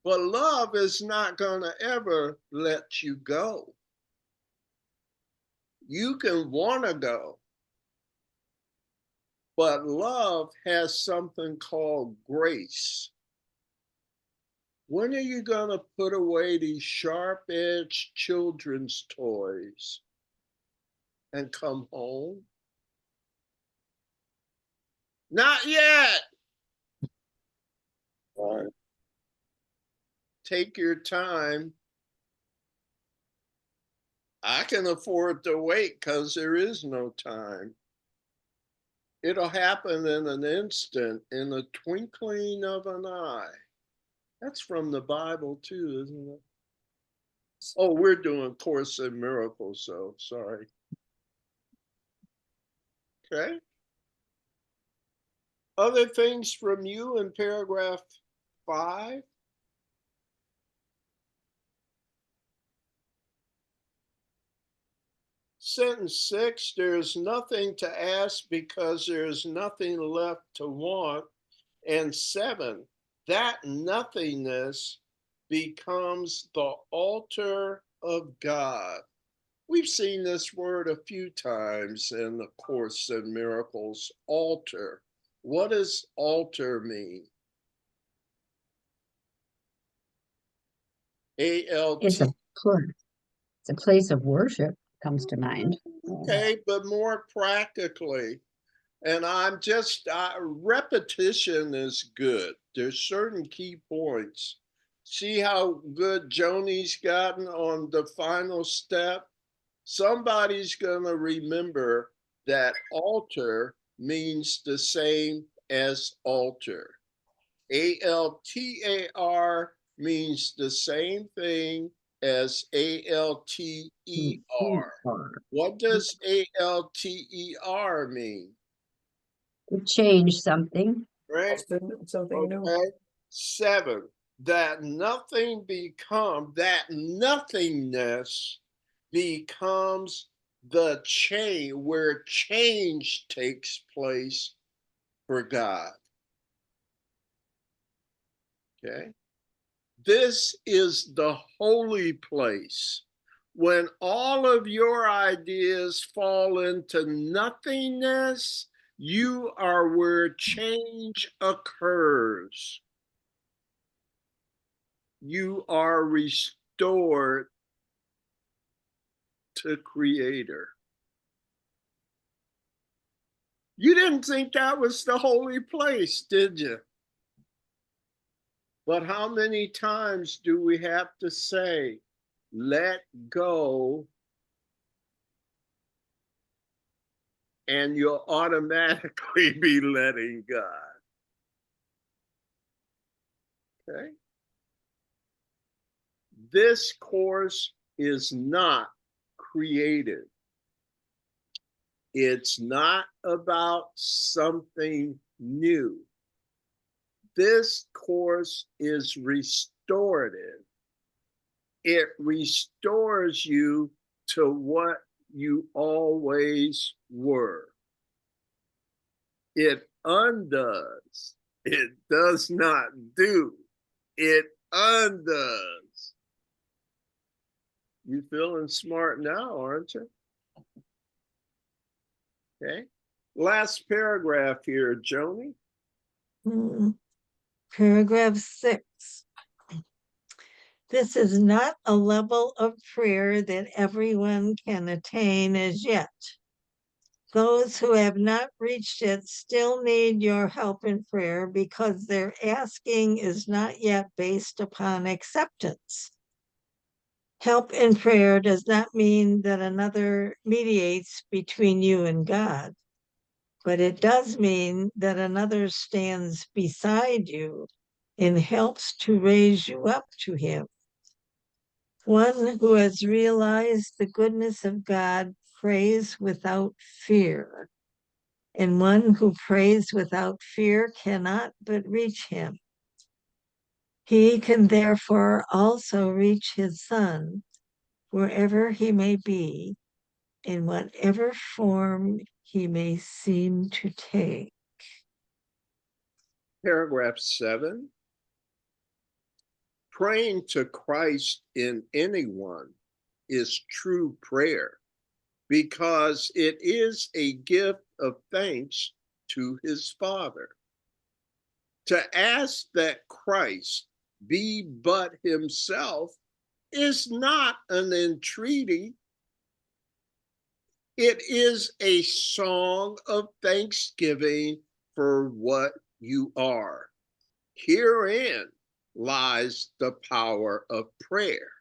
But love is not going to ever let you go. You can want to go, but love has something called grace. When are you going to put away these sharp-edged children's toys and come home? Not yet. All right. Take your time. I can afford to wait because there is no time. It'll happen in an instant, in the twinkling of an eye. That's from the Bible too, isn't it? Oh, we're doing Course in Miracles, so sorry. Okay. Other things from you in paragraph 5? Sentence 6, there's nothing to ask because there's nothing left to want. And 7, that nothingness becomes the altar of God. We've seen this word a few times in the Course in Miracles, altar. What does altar mean? It's A-L-T. it's a place of worship comes to mind. Okay, but more practically. And I'm just, repetition is good. There's certain key points. See how good Joni's gotten on the final step? Somebody's going to remember that altar means the same as altar. ALTAR means the same thing as ALTER. What does ALTER mean? To change something. Right? Something new. Okay. 7, that nothingness becomes the change, where change takes place for God. Okay. This is the holy place. When all of your ideas fall into nothingness, you are where change occurs. You are restored to Creator. You didn't think that was the holy place, did you? But how many times do we have to say, let go, and you'll automatically be letting God? Okay. This course is not created. It's not about something new. This course is restorative. It restores you to what you always were. It undoes. It does not do. It undoes. You feeling smart now, aren't you? Okay. Last paragraph here, Joni. Paragraph 6. This is not a level of prayer that everyone can attain as yet. Those who have not reached it still need your help in prayer because their asking is not yet based upon acceptance. Help in prayer does not mean that another mediates between you and God, but it does mean that another stands beside you and helps to raise you up to Him. One who has realized the goodness of God prays without fear, and one who prays without fear cannot but reach Him. He can therefore also reach His Son, wherever He may be, in whatever form He may seem to take. Paragraph 7. Praying to Christ in anyone is true prayer because it is a gift of thanks to His Father. To ask that Christ be but Himself is not an entreaty. It is a song of thanksgiving for what you are. Herein lies the power of prayer.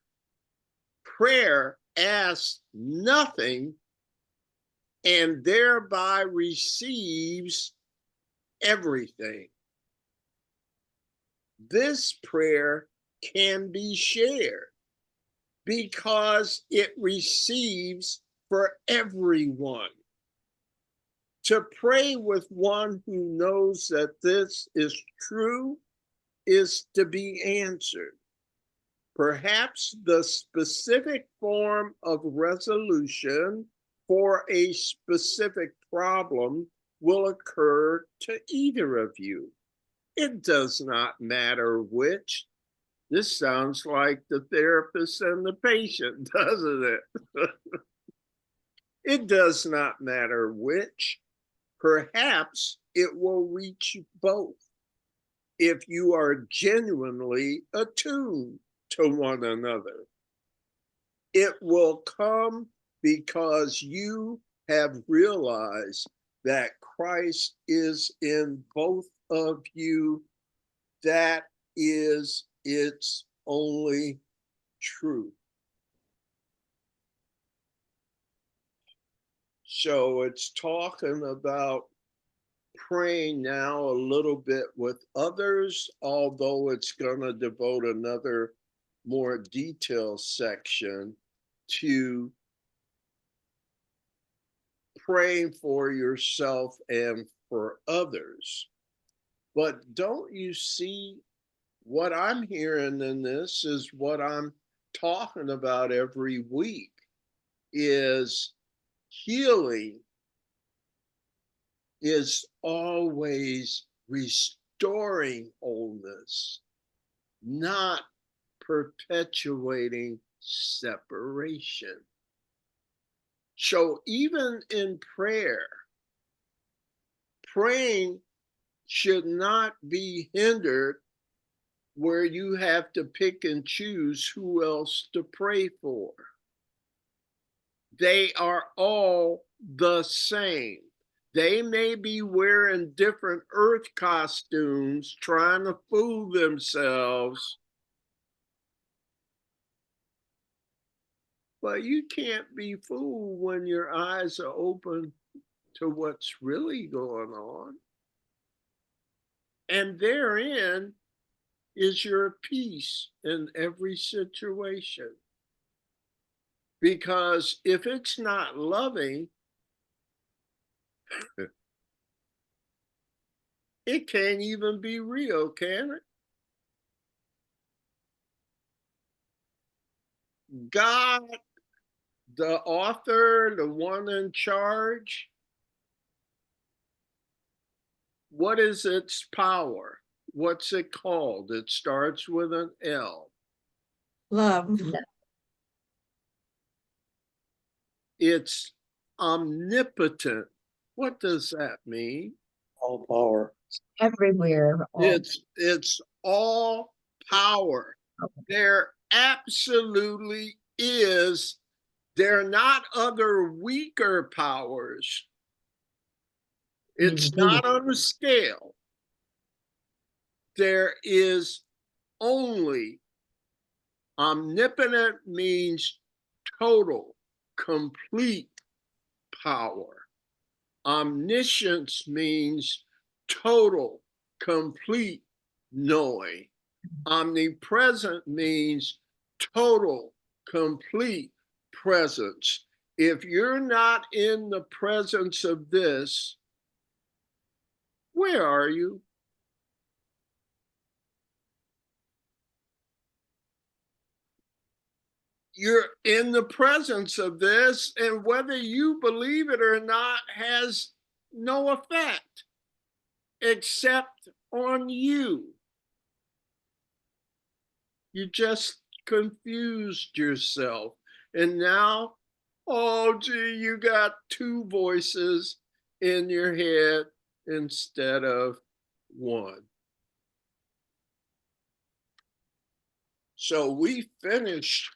Prayer asks nothing and thereby receives everything. This prayer can be shared because it receives for everyone. To pray with one who knows that this is true is to be answered. Perhaps the specific form of resolution for a specific problem will occur to either of you. It does not matter which. This sounds like the therapist and the patient, doesn't it? It does not matter which. Perhaps it will reach both if you are genuinely attuned to one another. It will come because you have realized that Christ is in both of you. That is its only truth. So it's talking about praying now a little bit with others, although it's going to devote another more detailed section to praying for yourself and for others. But don't you see what I'm hearing in this is what I'm talking about every week is healing is always restoring wholeness, not perpetuating separation. So even in prayer, praying should not be hindered where you have to pick and choose who else to pray for. They are all the same. They may be wearing different earth costumes, trying to fool themselves, but you can't be fooled when your eyes are open to what's really going on. And therein is your peace in every situation. Because if it's not loving, it can't even be real, can it? God, the author, the one in charge, what is its power? What's it called? It starts with an L. Love. It's omnipotent. What does that mean? All power. Everywhere. It's all power. There absolutely is. There are not other weaker powers. It's not on a scale. There is only omnipotent means total, complete power. Omniscience means total, complete knowing. Omnipresent means total, complete presence. If you're not in the presence of this, where are you? You're in the presence of this, and whether you believe it or not has no effect except on you. You just confused yourself. And now, oh, gee, you got two voices in your head instead of one. So we finished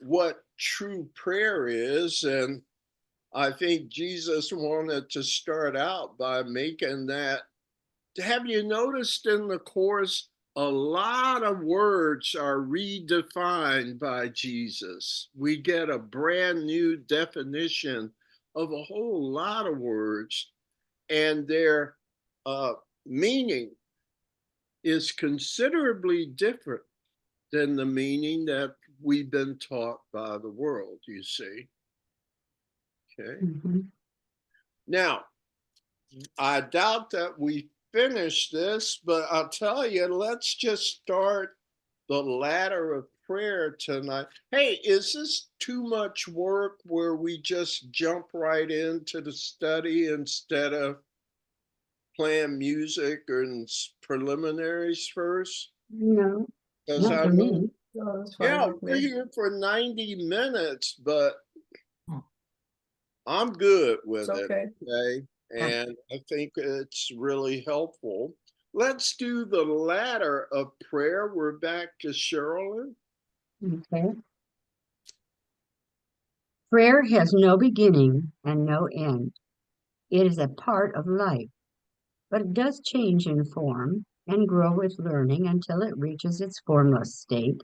what true prayer is, and I think Jesus wanted to start out by making that. Have you noticed in the course, a lot of words are redefined by Jesus? We get a brand new definition of a whole lot of words, and their meaning is considerably different than the meaning that we've been taught by the world, you see. Okay. Mhm. Now, I doubt that we finish this, but I'll tell you, let's just start the ladder of prayer tonight. Hey, is this too much work where we just jump right into the study instead of playing music and preliminaries first? No, Because not I for know, me. Yeah, that's fine yeah, with we're me. here for 90 minutes, but Hmm. I'm good It's with it. okay. Okay. And I think it's really helpful. Let's do the ladder of prayer. We're back to Sherilyn. Okay. Prayer has no beginning and no end. It is a part of life, but it does change in form and grow with learning until it reaches its formless state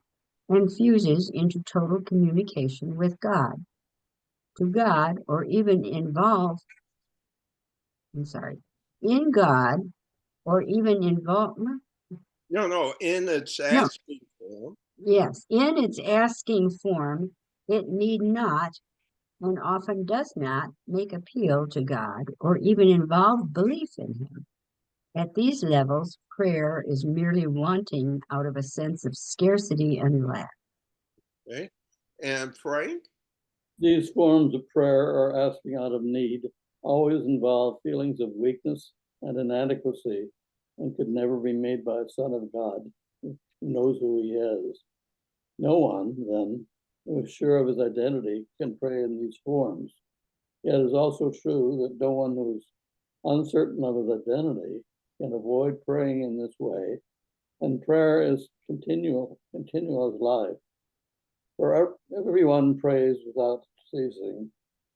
and fuses into total communication with God. To God, or even in God, or even involve, No, in its no, asking form. yes, in its asking form, it need not and often does not make appeal to God or even involve belief in Him. At these levels, prayer is merely wanting out of a sense of scarcity and lack. Okay. And Frank? These forms of prayer or asking out of need always involve feelings of weakness and inadequacy and could never be made by a son of God who knows who he is. No one, then, who is sure of his identity can pray in these forms. Yet it is also true that no one who is uncertain of his identity can avoid praying in this way, and prayer is continual as life. For everyone prays without ceasing.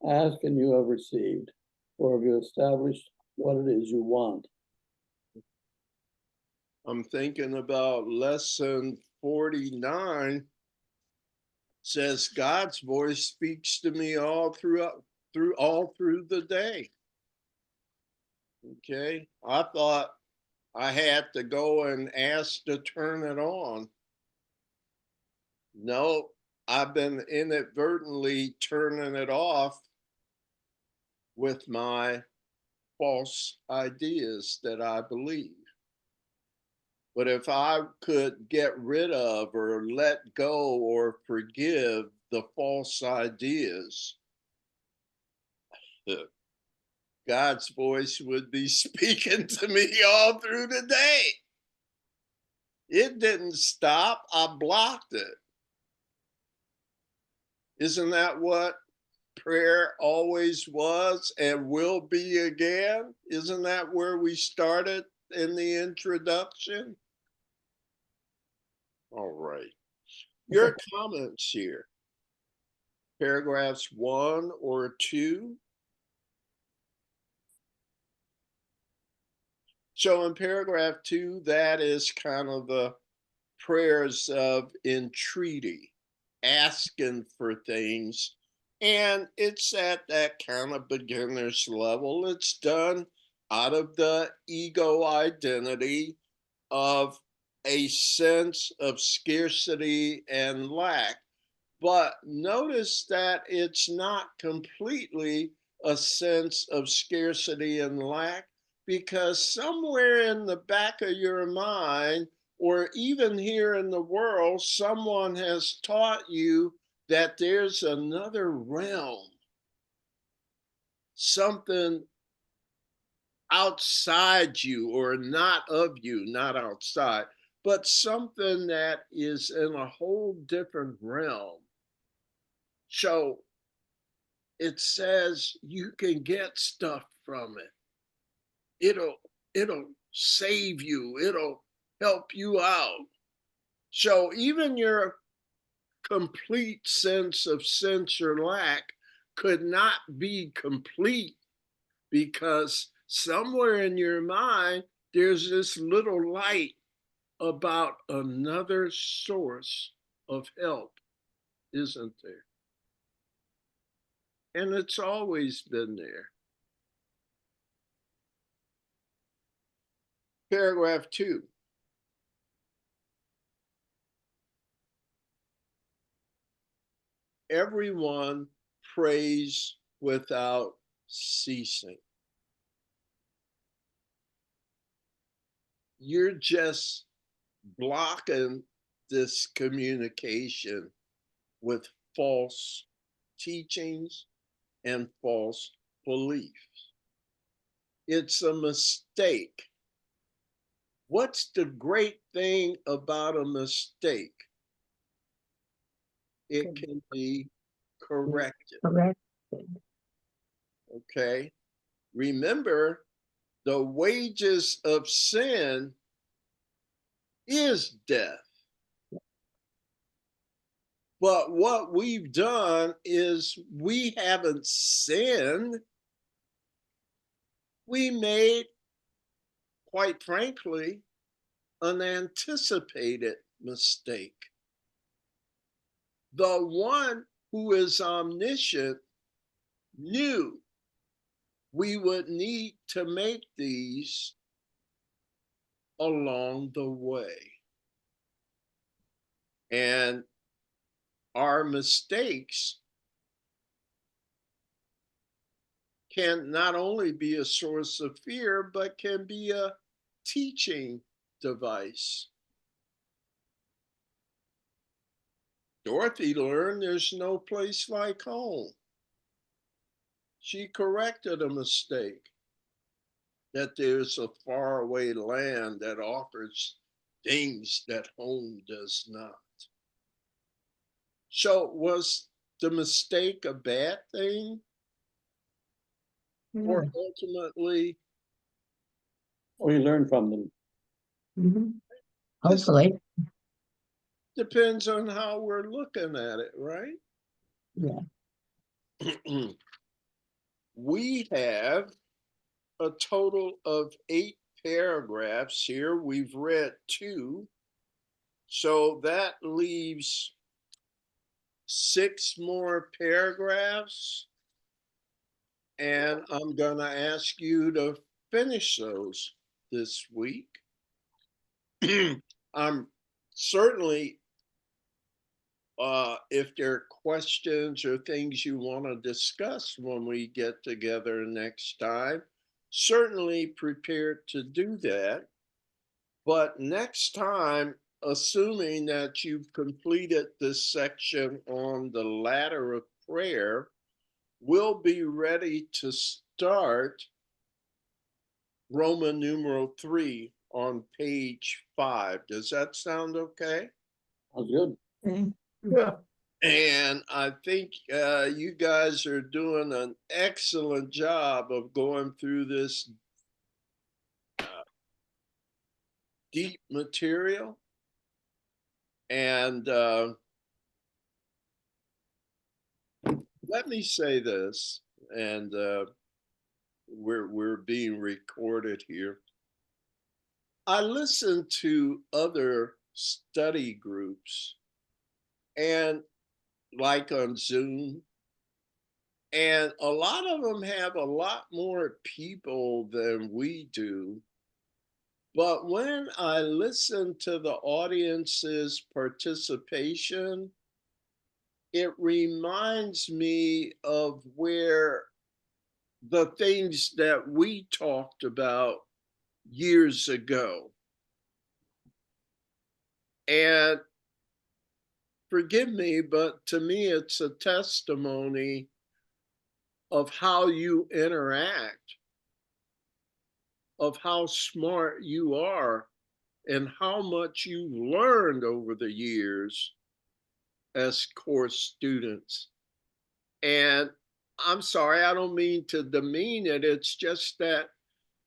Ask and you have received, or have you established what it is you want? I'm thinking about lesson 49 says God's voice speaks to me all through the day. Okay. I thought I had to go and ask to turn it on. No, I've been inadvertently turning it off with my false ideas that I believe. But if I could get rid of or let go or forgive the false ideas, God's voice would be speaking to me all through the day. It didn't stop, I blocked it. Isn't that what prayer always was and will be again? Isn't that where we started in the introduction? All right. Your comments here, paragraphs 1 or 2. So in paragraph 2, that is kind of the prayers of entreaty, asking for things. And it's at that kind of beginner's level. It's done out of the ego identity of a sense of scarcity and lack. But notice that it's not completely a sense of scarcity and lack, because somewhere in the back of your mind, or even here in the world, someone has taught you that there's another realm, something outside you, or not of you, not outside, but something that is in a whole different realm. So it says you can get stuff from it. It'll save you. It'll help you out. So even your complete sense of sense or lack could not be complete because somewhere in your mind, there's this little light about another source of help, isn't there? And it's always been there. Paragraph 2. Everyone prays without ceasing. You're just blocking this communication with false teachings and false beliefs. It's a mistake. What's the great thing about a mistake? It can be corrected. Correct. Okay. Remember, the wages of sin is death. But what we've done is we haven't sinned. We made, quite frankly, an anticipated mistake. The one who is omniscient knew we would need to make these along the way. And our mistakes can not only be a source of fear, but can be a teaching device. Dorothy learned there's no place like home. She corrected a mistake, that there's a faraway land that offers things that home does not. So was the mistake a bad thing? Or ultimately, We learn from them. Mhm. This- Hopefully, depends on how we're looking at it, right? yeah. We have a total of 8 paragraphs here. We've read 2. So that leaves 6 more paragraphs. And I'm going to ask you to finish those this week. I'm certainly, if there are questions or things you want to discuss when we get together next time, certainly prepared to do that. But next time, assuming that you've completed this section on the ladder of prayer, we'll be ready to start Roman numeral 3 on page 5. Does that sound okay? Sounds good. Okay. Yeah, And I think you guys are doing an excellent job of going through this deep material. And let me say this, and we're being recorded here. I listen to other study groups, and like on Zoom, and a lot of them have a lot more people than we do. But when I listen to the audience's participation, it reminds me of where the things that we talked about years ago. And forgive me, but to me, it's a testimony of how you interact, of how smart you are, and how much you've learned over the years as course students. And I'm sorry, I don't mean to demean it. It's just that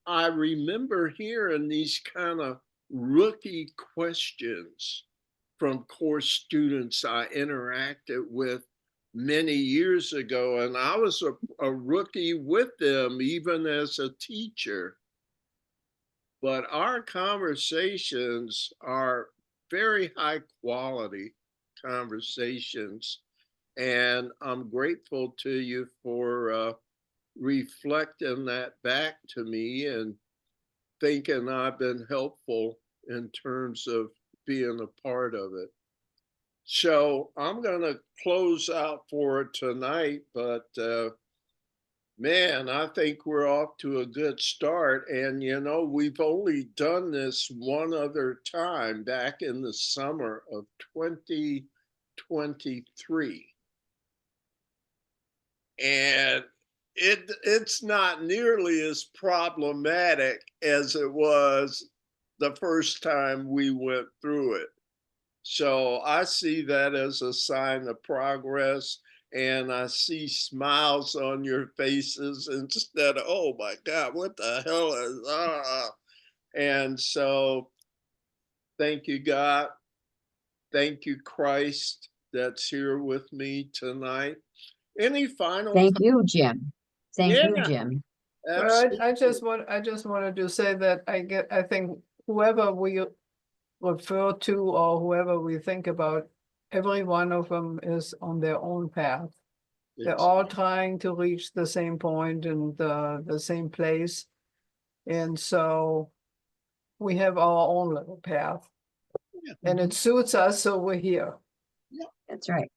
I remember hearing these kind of rookie questions from course students I interacted with many years ago, and I was a rookie with them, even as a teacher. But our conversations are very high quality conversations. And I'm grateful to you for reflecting that back to me and thinking I've been helpful in terms of being a part of it. So I'm going to close out for tonight, but man, I think we're off to a good start. And, you know, we've only done this one other time back in the summer of 2023. And it's not nearly as problematic as it was the first time we went through it. So I see that as a sign of progress, and I see smiles on your faces instead of, oh my God, what the hell is And so thank you, God. Thank you, Christ, that's here with me tonight. Any final Thank you, Jim. Thank you, Yeah. Jim. Well, Absolutely. I just wanted to say that I think whoever we refer to or whoever we think about, every one of them is on their own path. They're all trying to reach the same point and the same place. And so we have our own little path. And it suits us, so we're here. That's right.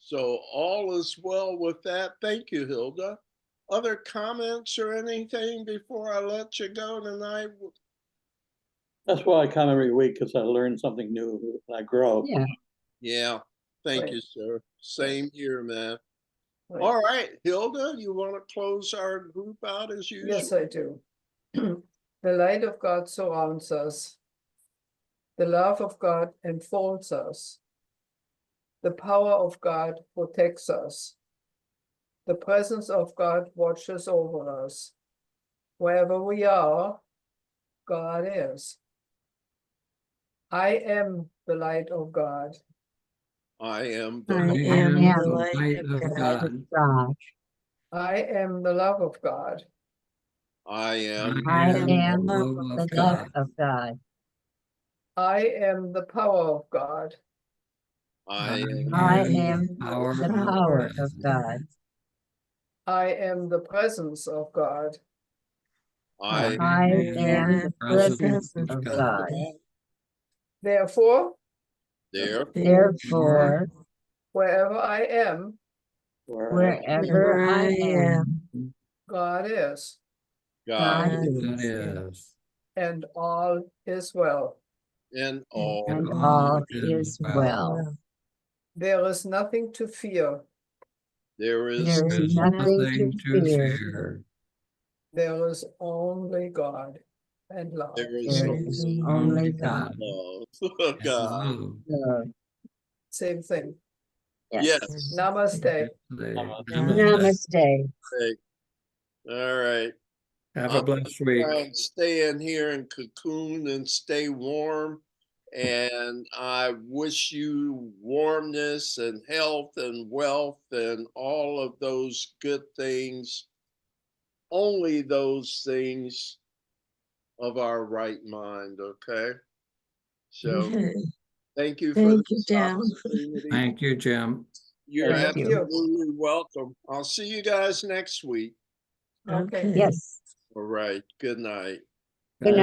So all is well with that. Thank you, Hilda. Other comments or anything before I let you go tonight? That's why I come every week, because I learn something new and I grow. Yeah. Yeah. Thank Right. you, sir. Same here, man. Right. All right, Hilda, you want to close our group out as usual? Yes, I do. The light of God surrounds us. The love of God enfolds us. The power of God protects us. The presence of God watches over us. Wherever we are, God is. I am the light of God. I am I the am am the the light of The light God. of God. I am the love of God. I am I am am the the love love of God. of God. I am the power of God. I am I am am the power of God. I am the presence of God. I I am the presence presence of of God. Therefore, there. Therefore, wherever I am, wherever I am, God is, God God is, is. and all is well. and all. and all is well. There is nothing to fear. There is There is There's nothing to fear. fear. There is only God and love. there is There is only God. love of God. Love. Same thing. Yes. Namaste. Namaste. Okay. All right. Have a blessed week. Try and stay in here and cocoon and stay warm. And I wish you warmness and health and wealth and all of those good things. Only those things of our right mind. Okay. So thank you for Thank you, this Dan. opportunity. Thank you, Jim. You're Thank you. absolutely welcome. I'll see you guys next week. Okay. Yes. All right. Good night. Good night.